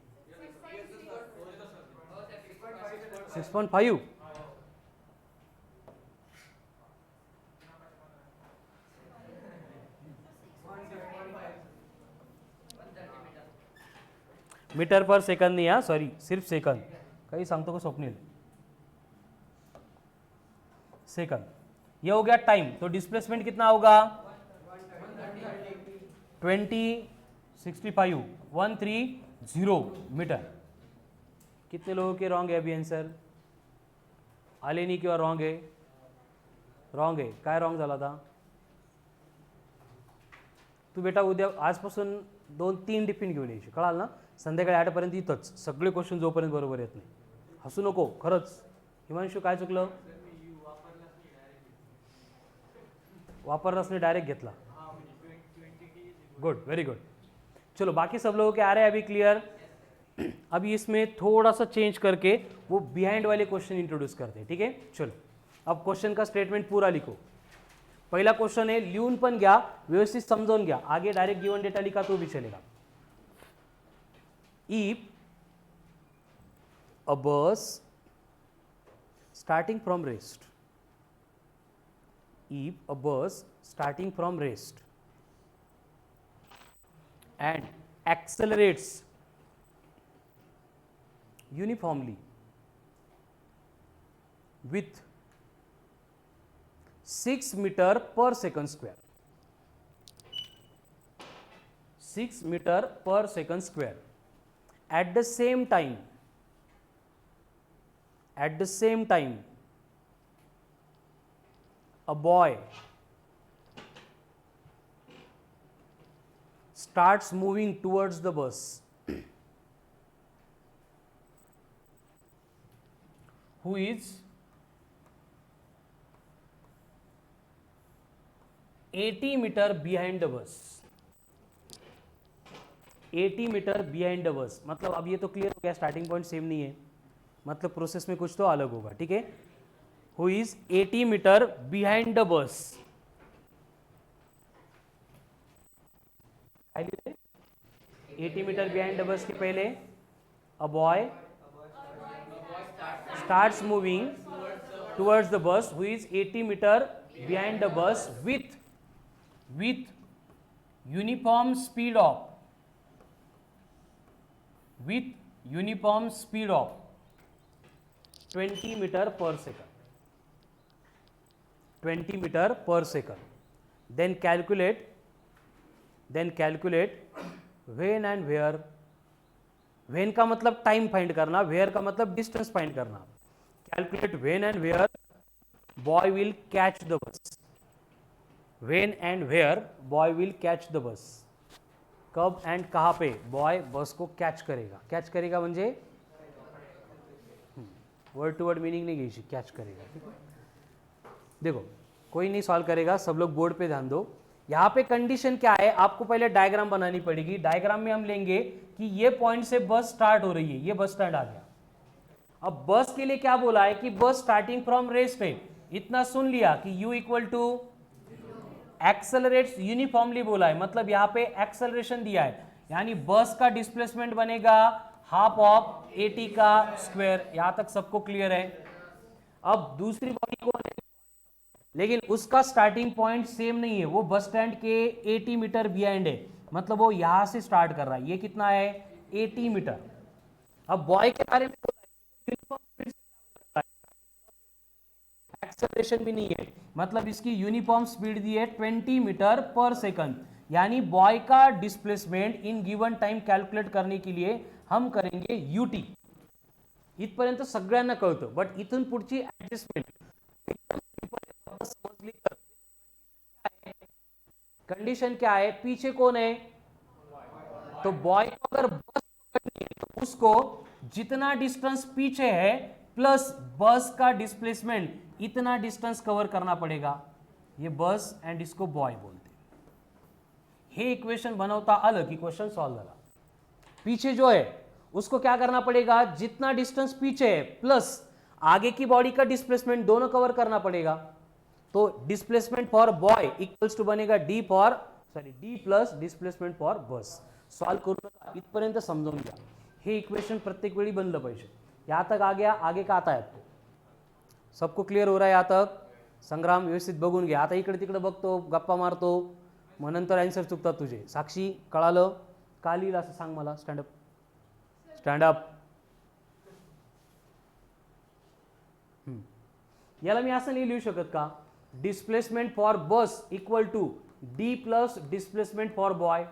6.5. मीटर पर सेकंड नहीं, हा सॉरी सिर्फ सेकंड. काही सांगतो का स्वप्नील? सेकंड. ये हो गया टाइम, तो डिस्प्लेसमेंट कितना होगा? 20/65 130 मीटर. कितने लोगों के रॉन्ग है अभी आंसर? आले नहीं किंवा रॉन्ग आहे? रॉन्ग आहे. काय रॉन्ग झाला था? तू बेटा उद्या आजपासून 2-3 टिफिन घेऊन यायची, कळाल ना? संध्याकाळी 8पर्यंत इथंच सगळे क्वेश्चन जोपर्यंत बरोबर येत नाही. हसू नको खरंच. हिमांशू काय चुकलं? वापरलास नहीं, डायरेक्ट घेतला. Good, very good. चलो बाकी सब लोगों के आ रहे हैं अभी क्लियर? अभी इसमें थोड़ा सा चेंज करके वो बिहाइंड वाले क्वेश्चन इंट्रोड्यूस करते हैं. ठीक है, चलो अब क्वेश्चन का स्टेटमेंट पूरा लिखो. पहिला क्वेश्चन है, लिहून पण घ्या, व्यवस्थित समजावून घ्या. आगे डायरेक्ट गिवन डेटा लिखा तो भी चलेगा. इफ अ बस starting from rest, if a bus starting from rest and accelerates uniformly with 6 meter per second square, 6 meter per second square, at the same time a boy starts moving towards the bus who is 80 meter behind the bus. 80 metre behind the bus, मतलब अब ये तो clear हो गया starting point same नहीं है, मतलब process में कुछ तो अलग होगा. ठीक है, who is 80 metre behind the bus. 80 metre behind the bus के पहले a boy starts moving towards the bus who is 80 meter behind the bus with uniform speed of 20 meter per second. 20 meter per second. Then calculate when and where. when का मतलब time find करना, where का मतलब distance find करना. Calculate when and where boy will catch the bus. when and where boy will catch the bus. कब and कहाँ पे boy बस को कैच करेगा. कैच करेगा म्हणजे वर्ड टू वर्ड मीनिंग नहीं घ्यायची, कैच करेगा. देखो कोई नहीं सॉल्व करेगा, सब लोग बोर्ड पे ध्यान दो. यहाँ पे कंडीशन क्या है, आपको पहले डायग्राम बनानी पड़ेगी. डायग्राम में हम लेंगे कि ये पॉइंट से बस स्टार्ट हो रही है, ये बस स्टैंड आ गया. अब बस के लिए क्या बोला है कि बस स्टार्टिंग फ्रॉम रेस्ट है. इतना सुन लिया कि u equal to accelerates uniformly बोला है, मतलब यहाँ पे एक्सेलरेशन दिया है, यानी बस का डिस्प्लेसमेंट बनेगा हाफ ऑफ AT का स्क्वायर. यहां तक सबको क्लियर है. अब दूसरी बॉडी कौन है, लेकिन उसका स्टार्टिंग पॉइंट सेम नहीं है, वो बस स्टैंड के 80 मीटर बिहाइंड है, मतलब वो यहां से स्टार्ट कर रहा है. ये कितना है 80 मीटर. अब बॉय के बारे में एक्सेलरेशन भी नहीं है, मतलब इसकी यूनिफॉर्म स्पीड दी है 20 मीटर पर सेकंड. यानी बॉय का displacement in given time calculate करने के लिए हम करेंगे UT. इथपर्यंत सगळ्यांना कळतं, बट इथून पुढची ऍडजस्टमेंट समजली तर. कंडीशन क्या है, पीछे कौन है, तो बॉय को अगर बस पकड़नी है तो उसको जितना डिस्टेंस पीछे है प्लस बस का डिस्प्लेसमेंट इतना डिस्टेंस कवर करना पड़ेगा. ये बस एंड इसको बॉय बोलते. हे इक्वेशन बनवता आलं की क्वेश्चन सॉल्व झाला. पीछे जो है उसको क्या करना पड़ेगा, जितना डिस्टेंस पीछे है प्लस आगे की बॉडी का डिस्प्लेसमेंट दोनों कवर करना पड़ेगा. तो displacement for boy equals to बनेगा d plus displacement for bus. Solve करू नका, इथपर्यंत समजून घ्या. हे इक्वेशन प्रत्येक वेळी बनलं पाहिजे. यहां तक आ गया, आगे का आता है आपको, सबको क्लियर हो रहा है यहां तक. संग्राम व्यवस्थित बघून घ्या. आता इकडे तिकडे बघतो, गप्पा मारतो, मग नंतर आन्सर चुकतात तुझे. साक्षी कळालं का लिहिलं असं सांग मला. Stand up stand up. याला मी असं नाही लिहू शकत का, displacement for bus equal to d plus displacement for boy.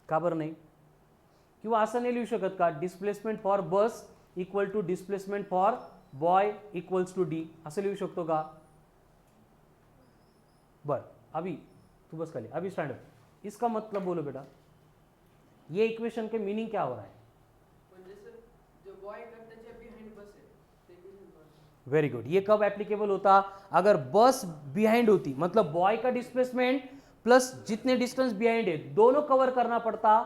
का बरं नाही. किंवा असं नाही लिहू शकत का, displacement for bus equal to displacement for boy equals to d. असं लिहू शकतो का. बर अभी तू बस खाली, अभी स्टैंड अप. इसका मतलब बोलो बेटा, ये इक्वेशन के मीनिंग क्या हो रहा है. Very good. ये कब एप्लीकेबल होता, अगर बस बिहाइंड होती, मतलब बॉय का डिस्प्लेसमेंट प्लस जितने डिस्टेंस बिहाइंड है दोनों कवर करना पड़ता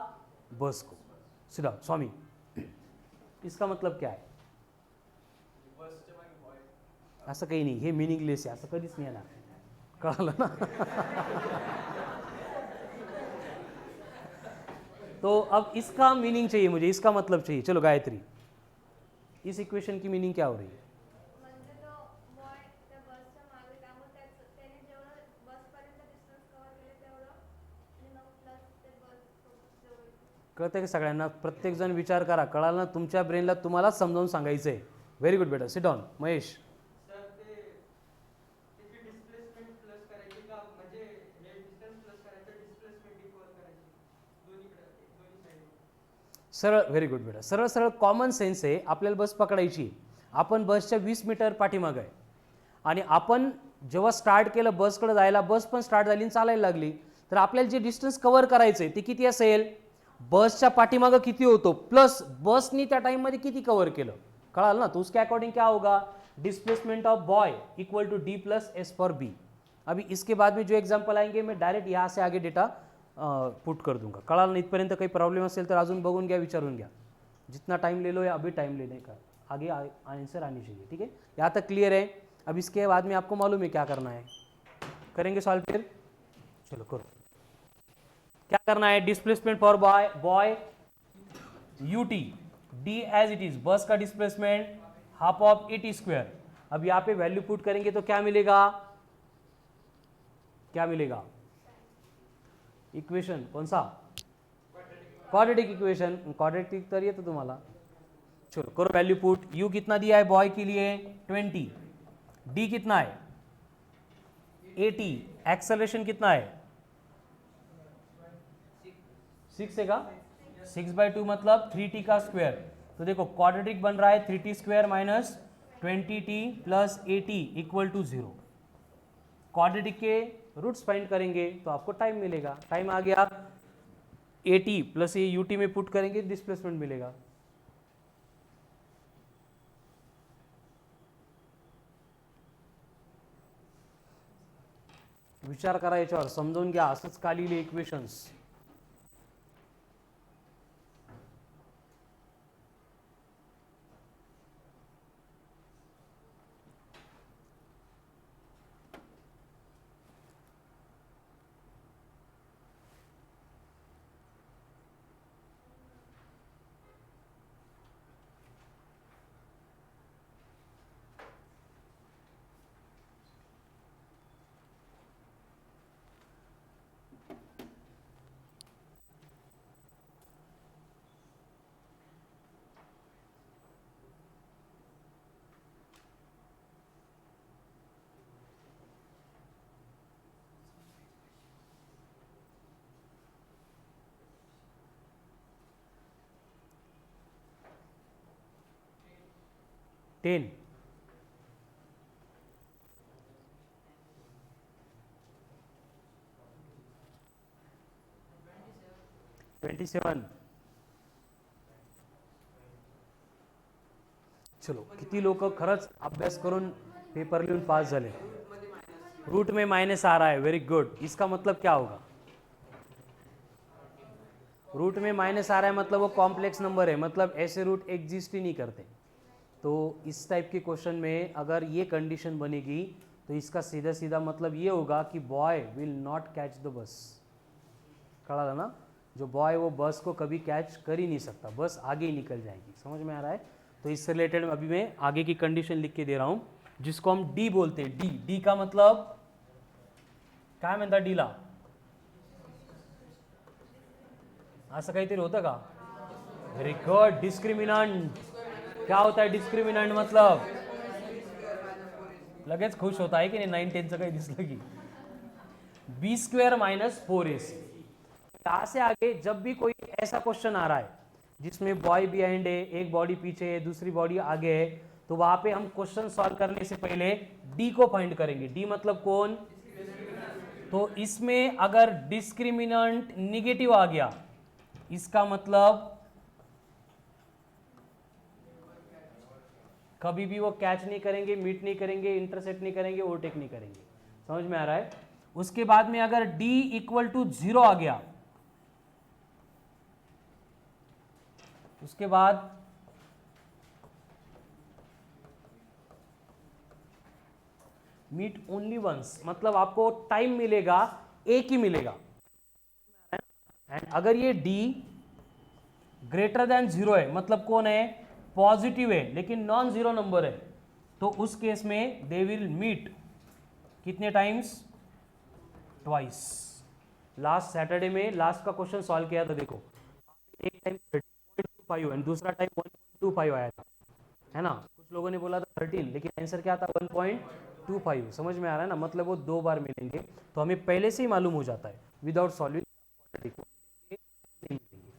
बस को. सीधा स्वामी, इसका मतलब क्या है. असं काही नाही, हे मिनिंगलेस आहे, असं कधीच नाही येणार. कळालं ना. तो अब इसका मीनिंग चाहिए मुझे, इसका मतलब चाहिए. चलो गायत्री, इस इक्वेशन की मीनिंग क्या हो रही है. कळतंय की सगळ्यांना. प्रत्येक जण विचार करा, कळालं ना. तुमच्या ब्रेनला तुम्हालाच समजावून सांगायचं आहे. व्हेरी गुड बेटा, सिट डाऊन. महेश, सरळ. व्हेरी गुड बेटा, सरळ सरळ कॉमन सेन्स आहे. आपल्याला बस पकडायची, आपण बसच्या 20 मीटर पाठीमागे आहे आणि आपण जेव्हा स्टार्ट केलं बसकडे जायला, बस पण स्टार्ट झाली आणि चालायला लागली, तर आपल्याला जे डिस्टन्स कव्हर करायचंय ते किती असेल, बसच्या पाठीमागं किती होतो प्लस बसनी त्या टाइम मध्ये किती कव्हर केलं. कळालं ना. तो उसके अकॉर्डिंग क्या होगा, displacement of boy equal to d plus s for b. अभी इसके बाद में जो एग्जाम्पल आएंगे मैं डायरेक्ट यहाँ से आगे डेटा पुट कर दूंगा. कळालं ना. इथपर्यंत काही प्रॉब्लेम असेल तर अजून बघून घ्या, विचारून घ्या. जितना टाइम ले लो या अभी टाइम लेने का, आगे आंसर आनी चाहिए. ठीक है, यहाँ तक क्लियर है. अब इसके बाद में आपको मालूम है क्या करना है. करेंगे सॉल्व फिर. चलो करो. क्या करना है, displacement for boy UT d as it is, bus का displacement half of a t square. अब यहाँ पे वैल्यू पुट करेंगे तो क्या मिलेगा, क्या मिलेगा, इक्वेशन कौन सा, क्वाड्रेटिक इक्वेशन, क्वाड्रेटिक तर येतं तुम्हाला। चलो करो वैल्यू पुट, u कितना दिया है बॉय के लिए 20, d कितना है 80, एक्सेलरेशन कितना है 6 है का 6/2 मतलब 3t का स्क्वायर। तो देखो क्वाड्रेटिक बन रहा है 3t square minus 20t plus 80 equal to 0। Quadratic के रूट्स फाइंड करेंगे तो आपको टाइम मिलेगा, टाइम आ गया 80 प्लस ये यूटी में पुट करेंगे डिस्प्लेसमेंट मिलेगा। विचार करा याच्यावर, समजून घ्या, असंच का लिहिले इक्वेशन्स। टेन 27। चलो किती लोक खरंच अभ्यास करून पेपर लिहून पास झाले। रूट में माइनस आ रहा है, वेरी गुड। इसका मतलब क्या होगा, रूट में माइनस आ रहा है मतलब वो कॉम्प्लेक्स नंबर है, मतलब ऐसे रूट एग्जिस्ट ही नहीं करते। तो इस टाइप के क्वेश्चन में अगर ये कंडीशन बनेगी तो इसका सीधा सीधा मतलब ये होगा कि boy will not catch the बस। कड़ा ना, जो बॉय वो बस को कभी कैच कर ही नहीं सकता, बस आगे ही निकल जाएगी। समझ में आ रहा है? तो इससे रिलेटेड अभी मैं आगे की कंडीशन लिख के दे रहा हूँ, जिसको हम डी बोलते हैं। डी, डी का मतलब काय म्हणतात डीला, असं काहीतरी होतं का? Very good, discriminant. क्या होता है डिस्क्रिमिनंट मतलब? लगेच खुश होता है कि नहीं 9-10 काही दिसलं की बी स्क्वायर माइनस 4ac। यहाँ से आगे जब भी कोई ऐसा क्वेश्चन आ रहा है जिसमें बॉय बिहाइंड है, एक बॉडी पीछे है, दूसरी बॉडी आगे है, तो वहां पे हम क्वेश्चन सॉल्व करने से पहले डी को फाइंड करेंगे। डी मतलब कौन? तो इसमें अगर डिस्क्रिमिनंट निगेटिव आ गया, इसका मतलब कभी भी वो कैच नहीं करेंगे, मीट नहीं करेंगे, इंटरसेप्ट नहीं करेंगे, ओवरटेक नहीं करेंगे। समझ में आ रहा है? उसके बाद में अगर d इक्वल टू 0 आ गया, उसके बाद मीट ओनली वंस, मतलब आपको टाइम मिलेगा, एक ही मिलेगा। एंड अगर ये d ग्रेटर देन 0 है, मतलब कौन है? पॉजिटिव है लेकिन नॉन जीरो नंबर है, तो उस केस में दे विल मीट कितने टाइम्स? ट्वाइस। लास्ट सैटरडे में लास्ट का क्वेश्चन सॉल्व किया था, देखो एक टाइम 13.25 एंड दूसरा टाइम 1.25 आया था, है ना? कुछ लोगों ने बोला था 13, लेकिन आंसर क्या था? 1.25। समझ में आ रहा है ना? मतलब वो 2 बार मिलेंगे, तो हमें पहले से ही मालूम हो जाता है विदाउट सॉल्विंग।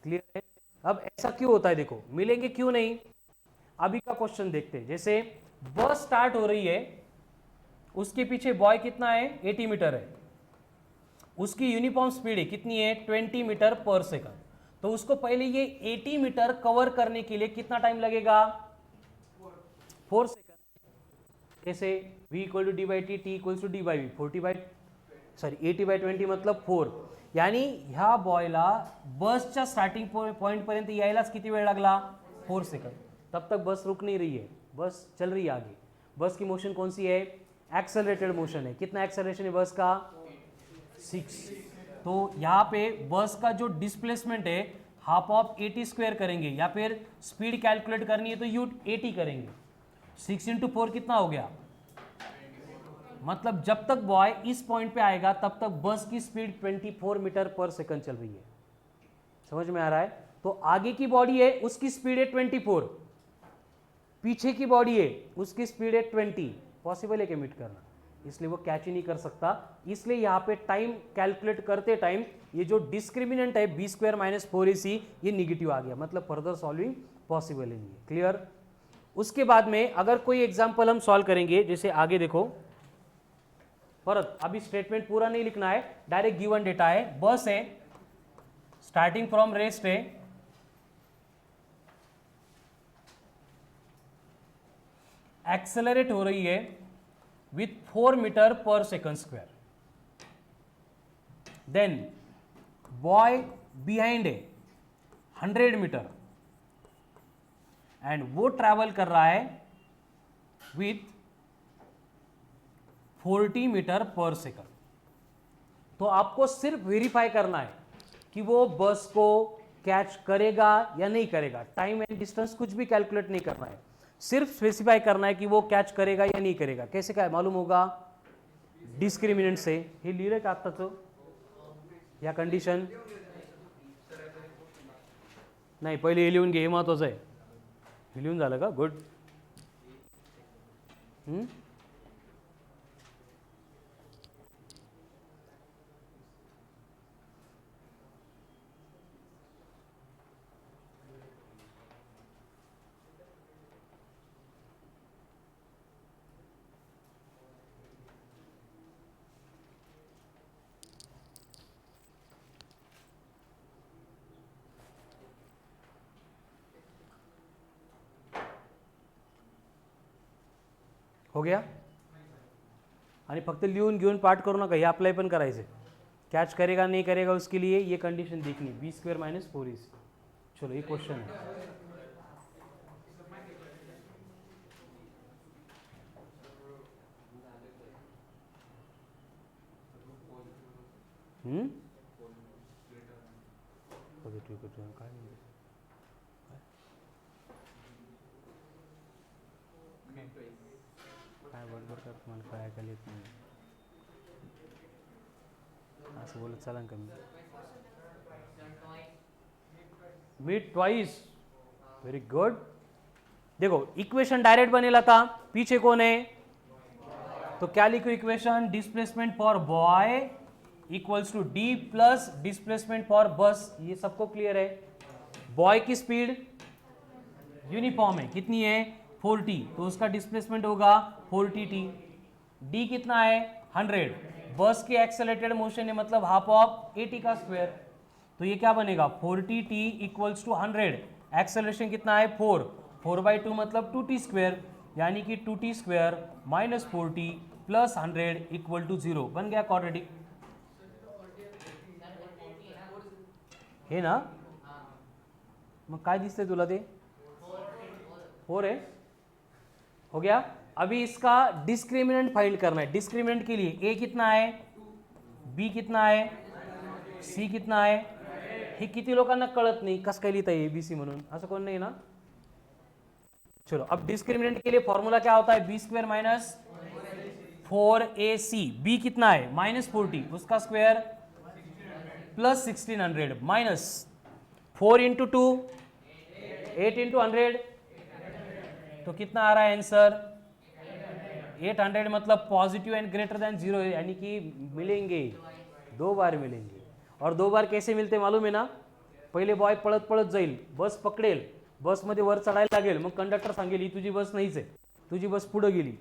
क्लियर है? अब ऐसा क्यों होता है? देखो मिलेंगे क्यों नहीं, अभी का क्वेश्चन देखते हैं। जैसे बस स्टार्ट हो रही है, उसके पीछे बॉय कितना है? 80 मीटर है, उसकी यूनिफॉर्म स्पीड है कितनी है? 20 मीटर पर सेकंड। तो उसको पहले ये 80 मीटर कवर करने के लिए कितना टाइम लगेगा? 4 सेकंड। जैसे v equal to d by t, t equal to d by v, 80/20 मतलब 4। यानी ह्या बॉयला बसच्या स्टार्टिंग पॉइंट पर्यंत यायलाच किती वेळ लागला? 4 सेकंड। तब तक बस रुक नहीं रही है, बस चल रही है आगे। बस की मोशन कौन सी है? एक्सेलरेटेड मोशन है। कितना एक्सेलरेशन है बस का? 6। तो यहाँ पे बस का जो डिस्प्लेसमेंट है हाफ ऑफ 80 स्क्वायर करेंगे, या फिर स्पीड कैलकुलेट करनी है तो यू 80 करेंगे। 6 इंटू 4 कितना हो गया, मतलब जब तक बॉय इस पॉइंट पे आएगा तब तक बस की स्पीड 24 मीटर पर सेकंड चल रही है। समझ में आ रहा है? तो आगे की बॉडी है उसकी स्पीड है 24, पीछे की बॉडी है उसकी स्पीड है 20। पॉसिबल है कि मीट करना, इसलिए वो कैच ही नहीं कर सकता। इसलिए यहाँ पे टाइम कैलकुलेट करते टाइम ये जो डिस्क्रिमिनेंट है बी स्क्वायर माइनस 4ac ये निगेटिव आ गया, मतलब फर्दर सॉल्विंग पॉसिबल ही नहीं है। क्लियर? उसके बाद में अगर कोई एग्जाम्पल हम सॉल्व करेंगे, जैसे आगे देखो, परत अभी स्टेटमेंट पूरा नहीं लिखना है, डायरेक्ट गिवन डेटा है, बस है स्टार्टिंग फ्रॉम रेस्ट है, एक्सेलरेट हो रही है with 4 metre per second square. Then boy behind है 100 मीटर एंड वो ट्रैवल कर रहा है विथ 40 मीटर पर सेकंड। तो आपको सिर्फ वेरीफाई करना है कि वो बस को कैच करेगा या नहीं करेगा, टाइम एंड डिस्टेंस कुछ भी कैलकुलेट नहीं करना है, सिर्फ स्पेसिफाई करना है कि वो कैच करेगा या नहीं करेगा। कैसे काय मालूम होगा? डिस्क्रिमिनेंट से हे लिहिलं का आत्ताचं या कंडिशन? नाही, पहिले हे लिहून घे, हे महत्वाचं आहे। हे लिहून झालं का? गुड। हो गया? आणि फक्त लिहून घेऊन पाठ करू नका, हे अप्लाई पण करायचे। कैच करेगा नहीं करेगा उसके लिए ये कंडीशन देखनी, बी स्क्वायर माइनस 4ac। चलो ये क्वेश्चन है। पॉझिटिव्ह क्वेश्चन काय नाही, काय बडबड कर, तुम्हाला काय ऐकायला येत नाही असं बोलत चालन का? Meet twice, very good. देखो इक्वेशन डायरेक्ट बनेला था, पीछे कौन है? तो क्या लिखो equation? Displacement for boy equals to d plus displacement for bus. ये सबको क्लियर है? बॉय की स्पीड यूनिफॉर्म है, कितनी है? 40, तो उसका डिस्प्लेसमेंट होगा 40t। डी कितना है? 100। बस की एक्सेलरेटेड मोशन है, मतलब हाफ ऑफ 80 का स्क्वायर, तो ये क्या बनेगा? 40t equals to 100। एक्सेलरेशन कितना है? 4/2 मतलब 2t स्क्वायर, यानी कि 2t square minus 40 plus 100 equal to 0। बन गया क्वाड्रेटिक, हे ना? मग काय दिसतंय तुला ते? 4 है, हो गया। अभी इसका डिस्क्रिमिनेंट फाइंड करना है। डिस्क्रिमिनेंट के लिए ए कितना है, बी कितना है, सी कितना है? हे किती लोकांना कळत नाही, कसं काय लिहिता एबीसी म्हणून, असं कोण नाही ना? चलो अब डिस्क्रिमिनेंट के लिए फॉर्मूला क्या होता है? B square minus 4ac। B कितना है? माइनस 40, उसका square plus 1600 minus 4 into 2 8 into 100, तो कितना आ रहा है आंसर? 800, मतलब पॉजिटिव एंड ग्रेटर देन 0 है, यानी कि मिलेंगे, 2 बार मिलेंगे। और 2 बार कैसे मिलते मालूम है ना? पहिले बॉय पळत पळत जाईल, बस पकडेल, बसमध्ये वर चढायला लागेल, मग कंडक्टर सांगेल ही तुझी बस नाहीच आहे, तुझी बस पुढे गेली,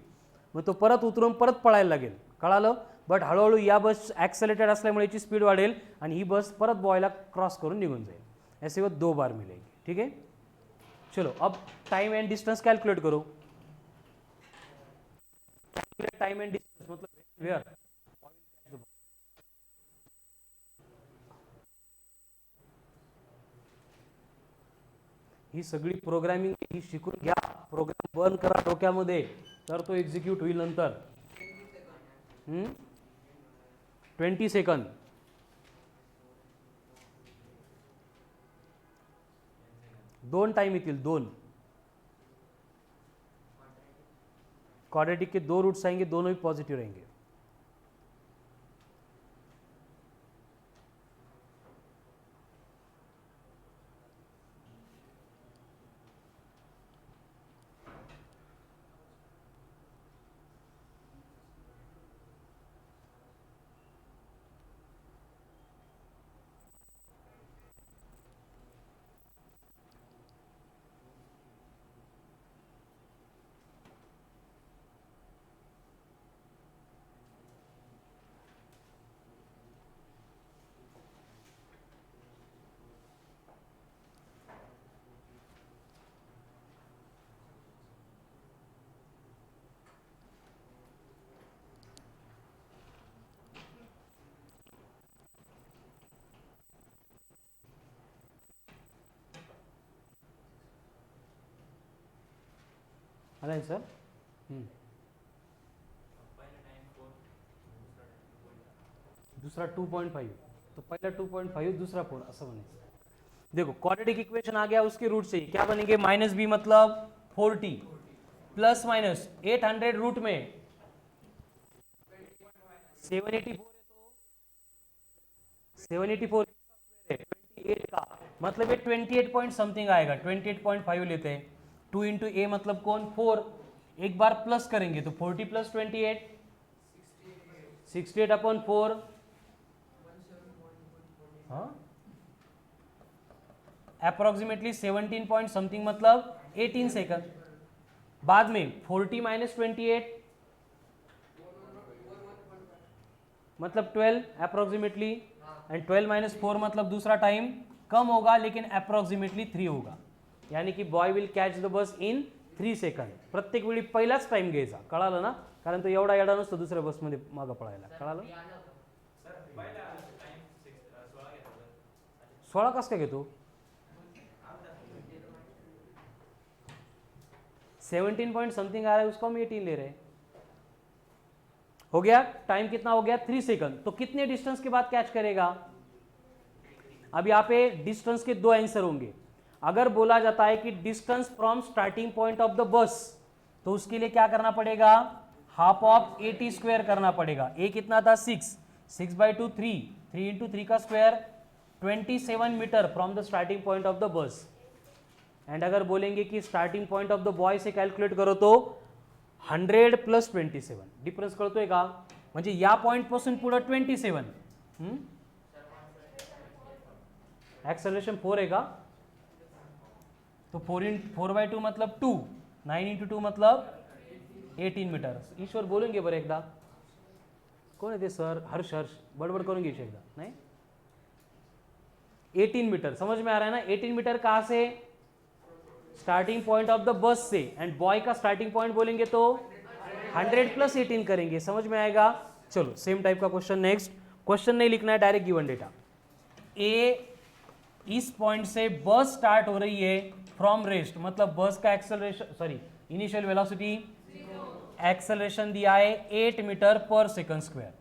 मग तो परत उतरून परत पळायला लागेल, कळालं? बट हळूहळू या बस ॲक्सेलरेटेड असल्यामुळे याची स्पीड वाढेल आणि ही बस परत बॉयला क्रॉस करून निघून जाईल। ऐसे वो 2 बार मिलेंगे, ठीक है? चलो अब टाइम एंड डिस्टेंस कैलकुलेट करो। टाइम एंड डिस्टेंस मतलब वेयर ही सगळी प्रोग्रामिंग ही शिकून घ्या, प्रोग्राम बर्न करा डोक्यामध्ये, तर तो एक्झिक्यूट होईल नंतर। 20 सेकंद। 2 टाइम येतील 2. क्वाड्रेटिक के 2 रूट्स आएंगे, दोनों भी पॉजिटिव रहेंगे. आला है सर. दूसरा 2.5. तो पहला 2.5, दूसरा 4, असं म्हणायचं. देखो क्वाड्रेटिक इक्वेशन आ गया, उसके रूट से क्या बनेंगे, माइनस बी मतलब 40 प्लस माइनस 800 रूट में 784 है, तो 784 है 28 का मतलब ये 28 पॉइंट समथिंग आएगा. 28.5 लेते हैं. 2 इंटू ए मतलब कौन 4. एक बार प्लस करेंगे तो 40 प्लस 28 68 अपॉन 4. हाँ अप्रोक्सीमेटली 17 पॉइंट समथिंग मतलब 18 सेकंड. बाद में 40 माइनस 28 मतलब 12 अप्रोक्सीमेटली, एंड 12 माइनस 4 मतलब दूसरा टाइम कम होगा लेकिन अप्रोक्सीमेटली 3 होगा. यानी की boy will catch the bus in 3 second. प्रत्येक वेळी पहिलाच टाइम घ्यायचा. कळालं ना, कारण तो एवढा येडा नसतो दुसऱ्या बसमध्ये मागं पळायला. कळालं. 16 कस काय घेतो. 17 पॉइंट समथिंग आ रहा है, उसको हम 18 ले रहे हैं. हो गया. टाइम कितना हो गया 3 सेकंड. तो कितने डिस्टेंस के बाद कैच करेगा. अब यहाँ पे डिस्टेंस के 2 आंसर होंगे. अगर बोला जाता है कि distance from starting point of the बस, तो उसके लिए क्या करना पड़ेगा, हाफ ऑफ 80 स्क्वायर करना पड़ेगा. ए कितना था 6, 6/2 3, 3 इंटू 3 का square 27 metre from the starting point of the bus. And अगर बोलेंगे कि starting point of the boy से कॅल्क्युलेट करो तो 100 प्लस 27. डिफरन्स कळतोय का, म्हणजे या पॉइंट पासून पुढे 27. एक्सेलरेशन 4 है का, तो 4/2 मतलब 2, 9 इंटू 2 मतलब 18 मीटर. ईश्वर बोलेंगे बरं एकदा. कोण आहे ते सर, हर्ष बडबड करून घ्यायची एकदा. नाही 18 मीटर समझ में आ रहा है ना. 18 मीटर कहाँ से, स्टार्टिंग पॉइंट ऑफ द बस से. एंड बॉय का स्टार्टिंग पॉइंट बोलेंगे तो 100 प्लस 18 करेंगे. समझ में आएगा. चलो सेम टाइप का क्वेश्चन. नेक्स्ट क्वेश्चन नहीं लिखना है, डायरेक्ट गिवन डेटा. ए इस पॉइंट से बस स्टार्ट हो रही है फ्रॉम रेस्ट, मतलब बस का acceleration sorry initial velocity acceleration दिया है 8 मीटर पर सेकंड स्क्वायर.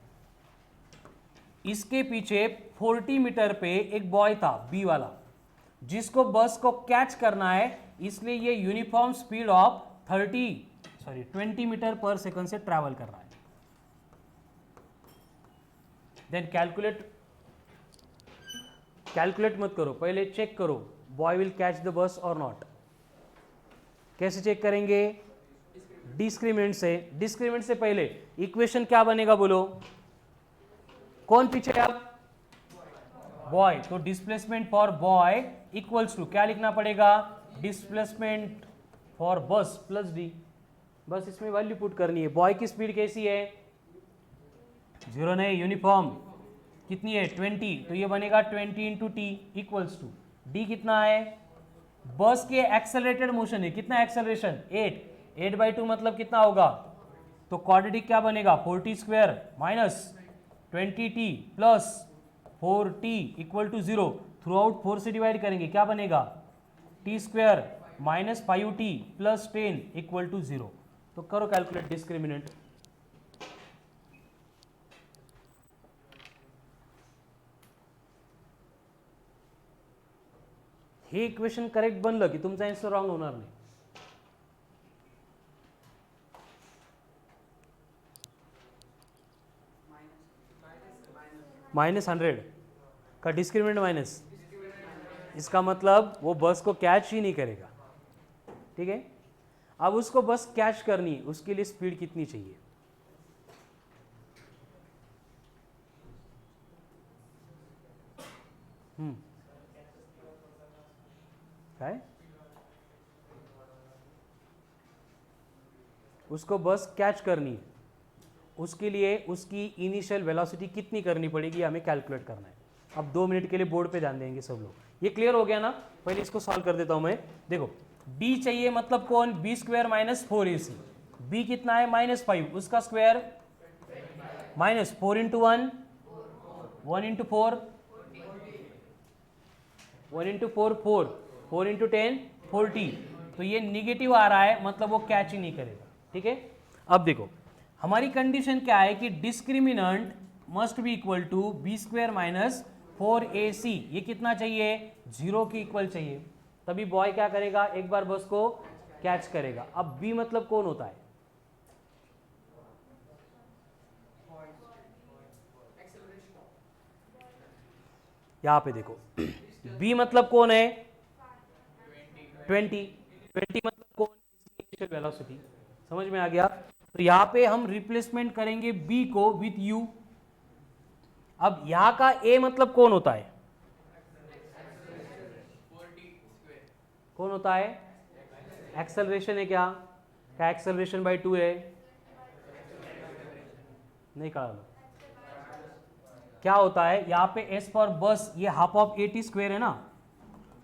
इसके पीछे 40 मीटर पे एक बॉय था बी वाला, जिसको बस को कैच करना है. इसलिए ये uniform speed of 20 metre per second से ट्रैवल कर रहा है. देन कैलकुलेट मत करो, पहले चेक करो बॉय विल कैच द बस और नॉट. कैसे चेक करेंगे, डिस्क्रीमिनेंट से. डिस्क्रीमिनेंट से पहले इक्वेशन क्या बनेगा बोलो, कौन पीछे अब बॉय, तो displacement for boy equals to क्या लिखना पड़ेगा, displacement for bus plus d. बस इसमें वैल्यू पुट करनी है. बॉय की स्पीड कैसी है, 0 नहीं, यूनिफॉर्म कितनी है 20, तो ये बनेगा 20 into t equals to d कितना है, बस के एक्सेलरेटेड मोशन है, कितना एक्सेलरेशन 8/2 मतलब कितना होगा, तो क्वाड्रेटिक क्या बनेगा 40 square minus 20t plus 4t equal to 0. Throughout 4 से डिवाइड करेंगे क्या बनेगा, t square minus 5t plus 10 equal to 0. तो करो कैलकुलेट डिस्क्रिमिनेंट. हे इक्वेशन करेक्ट बनलं की तुमचा आन्सर रॉंग होणार नाही. -100 का डिस्क्रिमिनेंट माइनस, इसका मतलब वो बस को कैच ही नहीं करेगा. ठीक है, अब उसको बस कैच करनी, उसके लिए स्पीड कितनी चाहिए? काय उसको बस कैच करनी है, उसके लिए उसकी इनिशियल वेलोसिटी कितनी करनी पड़ेगी हमें कैलकुलेट करना है. अब 2 मिनट के लिए बोर्ड पे ध्यान देंगे सब लोग. ये क्लियर हो गया ना? पहले इसको सॉल्व कर देता हूं मैं. देखो b चाहिए, मतलब कौन? B square minus 4ac. b कितना है? -5, उसका square minus 4 into 1, 1 into 4, 1 into 4, 4 into 10, 40. तो ये निगेटिव आ रहा है, मतलब वो कैच ही नहीं करेगा. ठीक है, अब देखो हमारी कंडीशन क्या है कि discriminant must be equal to b square minus 4ac. ये कितना चाहिए? 0 के इक्वल चाहिए. तभी बॉय क्या करेगा? एक बार बस को कैच करेगा. अब b मतलब कौन होता है? यहां पे देखो b मतलब कौन है? 20. 20 मतलब कौन? Initial velocity. समझ में आ गया? तो यहां पे हम रिप्लेसमेंट करेंगे b को विथ u. अब यहां का a मतलब कौन होता है? कौन होता है? एक्सेलरेशन है क्या? क्या एक्सेलरेशन बाय 2 है? नहीं कहा. क्या होता है यहाँ पे s फॉर बस, ये हाफ ऑफ at स्क्वायर है ना,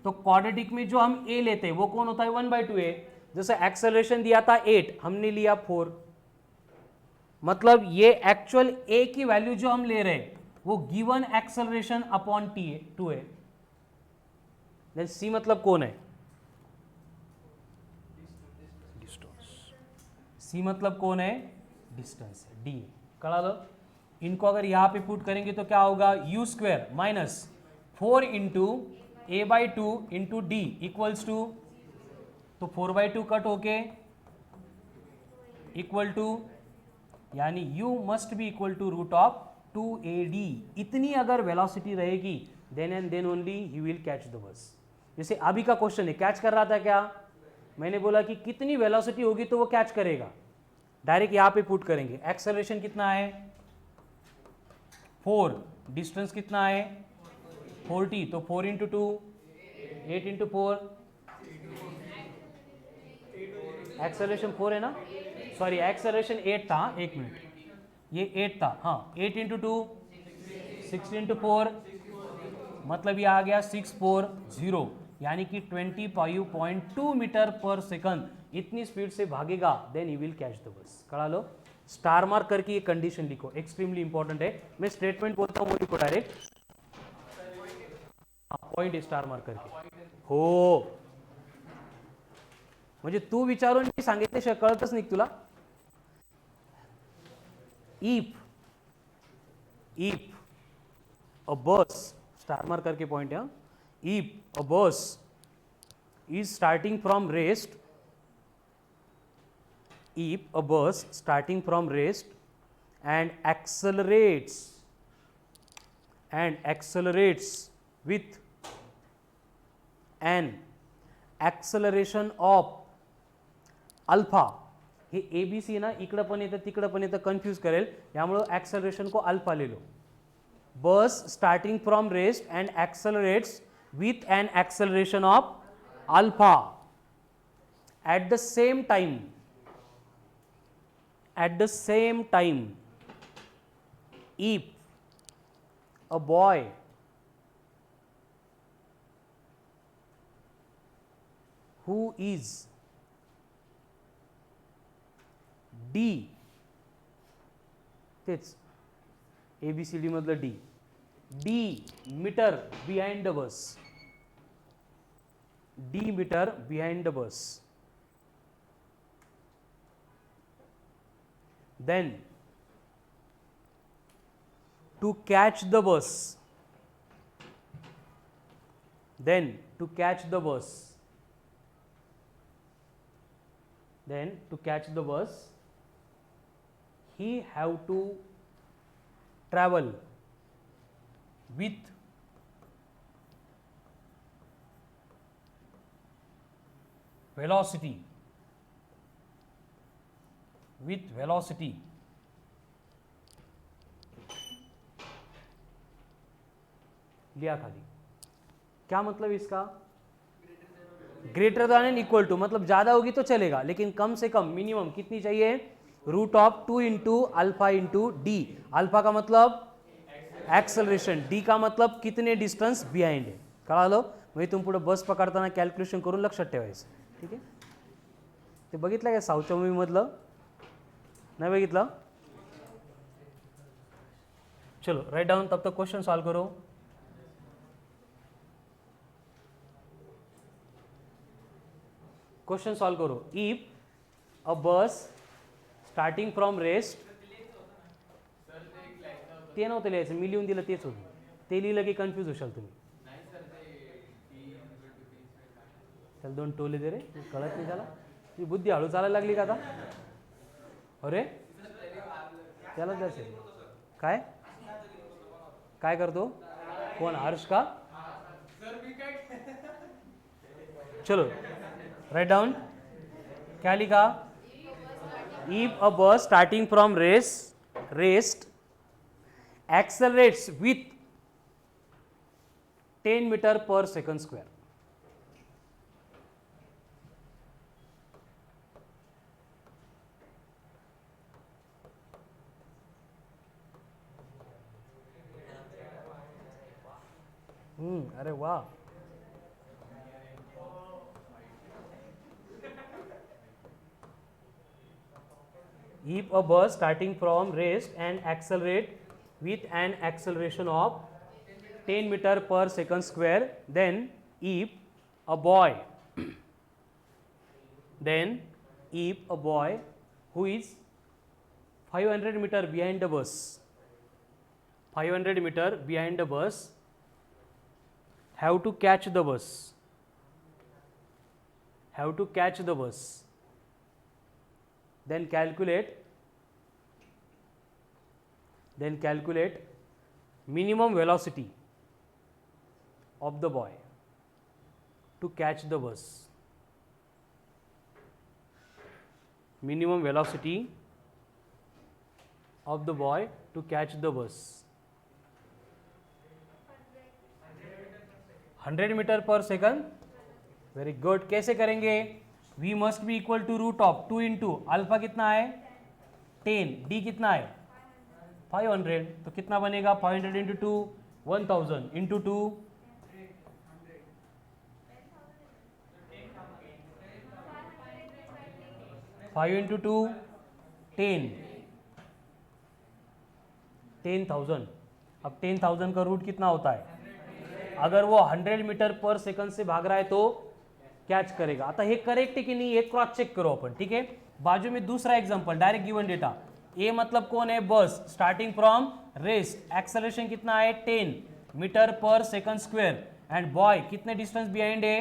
तो क्वाड्रेटिक में जो हम a लेते हैं वो कौन होता है? 1/2a. जैसे एक्सेलरेशन दिया था 8, हमने लिया 4, मतलब ये एक्चुअल a की वैल्यू जो हम ले रहे हैं वो गिवन एक्सेलरेशन अपॉन t है, 2a. देन c मतलब कौन है? c मतलब कौन है? डिस्टेंस है, d. करा लो. इनको अगर यहां पे पुट करेंगे तो क्या होगा? u square minus 4 into a/2 into d equals to, तो 4/2 कट होके इक्वल टू, यानी u must be equal to root of 2ad. इतनी अगर वेलोसिटी रहेगी then and then only he will catch the bus. जैसे अभी का क्वेश्चन है, कैच कर रहा था क्या? मैंने बोला कि कितनी वेलोसिटी होगी तो वो कैच करेगा. डायरेक्ट यहां पे पुट करेंगे. एक्सेलरेशन कितना है? 4. डिस्टेंस कितना है? 40. तो 4 इंटू 2, 8 इंटू 4. एक्सेलरेशन 4 है ना? सॉरी, एक्सेलरेशन 8 था. एक मिनट, ये 8 था. हाँ, 8 इंटू 2, 6 इंटू 4, मतलब ये आ गया 640, यानी कि 25.2 मीटर पर सेकंड. इतनी स्पीड से भागेगा then he will catch the bus. करा लो. स्टार मार्क करके ये कंडीशन लिखो, एक्सट्रीमली इंपॉर्टेंट है. मैं स्टेटमेंट बोलता हूँ वो लिखो डायरेक्ट. पॉइंट स्टार मार्क करके हो. म्हणजे तू विचारून मी सांगितल्याशिवाय कळतच नाही तुला. इफ अ बस, स्टार मार्क करके पॉइंट है. इफ अ बस is starting from rest, if a bus starting from rest and accelerates with an acceleration of alpha. हे ABC ना इकडं पण येतं तिकडं पण येतं, कन्फ्यूज करेल, यामुळं ॲक्सलरेशन को अल्फा ले लो. Bus starting from rest and accelerates with an acceleration of alpha at the same time if a boy who is d, तेच ABCD मधलं d metre behind the bus, d meter behind the bus, then to catch the bus, then to catch the bus, then to catch the bus he have to travel with velocity, लिया खाली। क्या मतलब इसका? Greater than and equal to, मतलब ज्यादा होगी तो चलेगा, लेकिन कम से कम मिनिमम कितनी चाहिए? Root of 2 into alpha into d. Alpha का मतलब एक्सेलरेशन, डी का मतलब कितने डिस्टन्स बिहाइंड आहे, कळालं? म्हणजे तुम्ही पुढे बस पकडताना कॅल्क्युलेशन करून लक्षात ठेवायचं, ठीक आहे? ते बघितलं का साऊथच्या मूवी मधलं? नहीं बघितलं? चलो राइट डाउन, तब तक क्वेश्चन सॉल्व करो। क्वेश्चन सॉल्व करो। इफ अ बस स्टार्टिंग फ्रॉम रेस्ट, ते नव्हतं लिहायचं, मी लिहून दिलं तेच होतं, ते लिहिलं की कन्फ्यूज होशाल तुम्ही। त्याला दोन टोले दे रे, कळत नाही त्याला, ती बुद्धी हळू चालायला लागली का आता? अरे त्याला द्यायचं काय? काय करतो कोण? हर्ष का? चलो राइट डाउन, क्या लिखा? इफ अ बस starting from rest accelerates with 10 meter per second square, अरे वाह, if a bus starting from rest and accelerate with an acceleration of 10 meter per second square, then if a boy who is 500 meter behind the bus, 500 meter behind the bus have to catch the bus, then calculate minimum velocity of the boy to catch the bus, minimum velocity of the boy to catch the bus, 100 metre per second. Very good. कैसे करेंगे? v must be equal to root of 2 into alpha कितना है 10, d कितना है 500, तो कितना बनेगा 500 into 2 1000 into 2 5 into 2 10,000। अब 10,000 का रूट कितना होता है? अगर वो 100 मीटर पर सेकंड से भाग रहा है तो कैच करेगा। आता हे करेक्ट है कि नहीं, ये क्रॉस चेक करो अपन, ठीक है? बाजू में दूसरा एग्जांपल, डायरेक्ट गिवन डेटा। ए मतलब कौन है? बस स्टार्टिंग फ्रॉम रेस्ट, एक्सेलरेशन कितना है 10 metre per second square, and boy कितने डिस्टेंस बिहाइंड है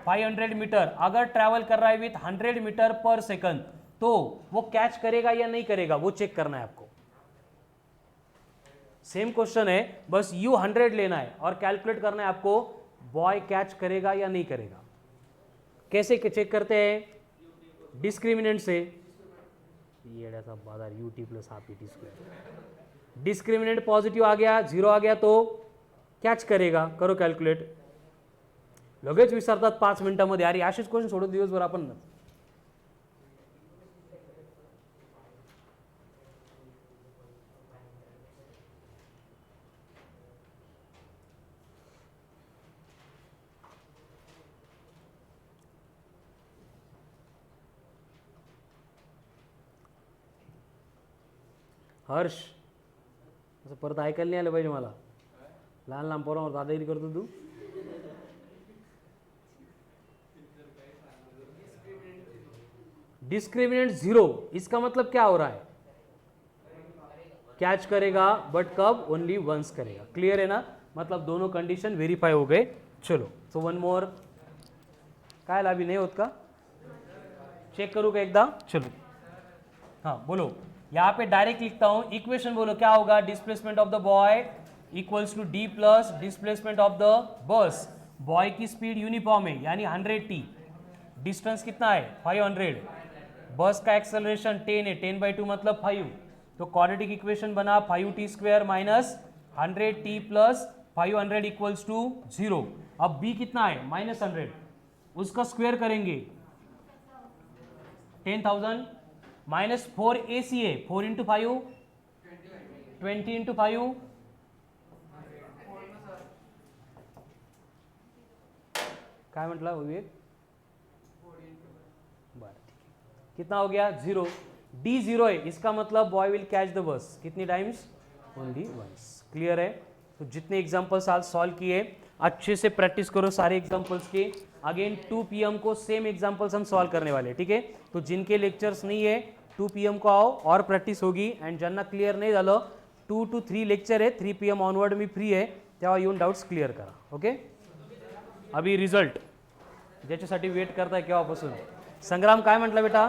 500 मीटर। अगर ट्रैवल कर रहा है विथ 100 मीटर पर सेकंड तो वो कैच करेगा या नहीं करेगा, वो चेक करना है आपको। सेम क्वेश्चन है, बस यू 100 लेना है और कैलकुलेट करना है आपको बॉय कैच करेगा या नहीं करेगा। कैसे चेक करते हैं? डिस्क्रिमिनेंट से। ये ऐसा बाजार ut plus half at square, discriminant positive आ गया, 0 आ गया तो कैच करेगा। करो कैलकुलेट। लगेच विसरतात 5 मिनिटांमध्ये। अरे असेच क्वेश्चन सोडत दिवसभर आपण। हर्ष, असं परत ऐकायला नाही आलं पाहिजे मला। लहान लहान पोरांवर दादागिरी करतो तू। डिस्क्रिमिनेंट 0, इसका मतलब क्या हो रहा है? कैच करेगा, बट कब? ओनली वंस करेगा। क्लियर है ना? मतलब दोनों कंडीशन वेरीफाई हो गए। चलो सो वन मोर. काय लाभी नाही होत का? चेक करू का एकदा? चलो हाँ बोलो. यहाँ पे डायरेक्ट लिखता हूं इक्वेशन. बोलो क्या होगा? Displacement of the boy equals to d plus displacement of the bus. Boy की स्पीड यूनिफॉर्म है यानी 100t. डिस्टेंस कितना है? 500. बस का एक्सेलरेशन 10 है. 10/2 मतलब 5. तो क्वाड्रेटिक इक्वेशन बना 5t² minus 100t plus 500 equals to 0. अब b कितना है? -100. उसका स्क्वायर करेंगे 10,000 माइनस 4 AC है. 4 इंटू 5 20 इंटू 5 काय म्हटलं विवेक? बरं कितना हो गया? 0. D 0 है, इसका मतलब बॉय विल कैच द बस. कितनी टाइम्स? Only once. क्लियर है? तो जितने एग्जाम्पल्स आज सॉल्व किए अच्छे से प्रैक्टिस करो सारे एग्जाम्पल्स के. अगेन 2 PM को सेम एग्जाम्पल्स हम सॉल्व करने वाले हैं. ठीक है? तो जिनके लेक्चर्स नाही आहे 2 PM को आओ और प्रॅक्टिस होगी. अँड ज्यांना क्लिअर नाही झालं 2 to 3 लेक्चर आहे. 3 PM ऑनवर्ड मी फ्री आहे, तेव्हा येऊन डाउट्स क्लिअर करा. ओके. अभी रिझल्ट ज्याच्यासाठी वेट करताय केव्हापासून. संग्राम काय म्हटलं बेटा?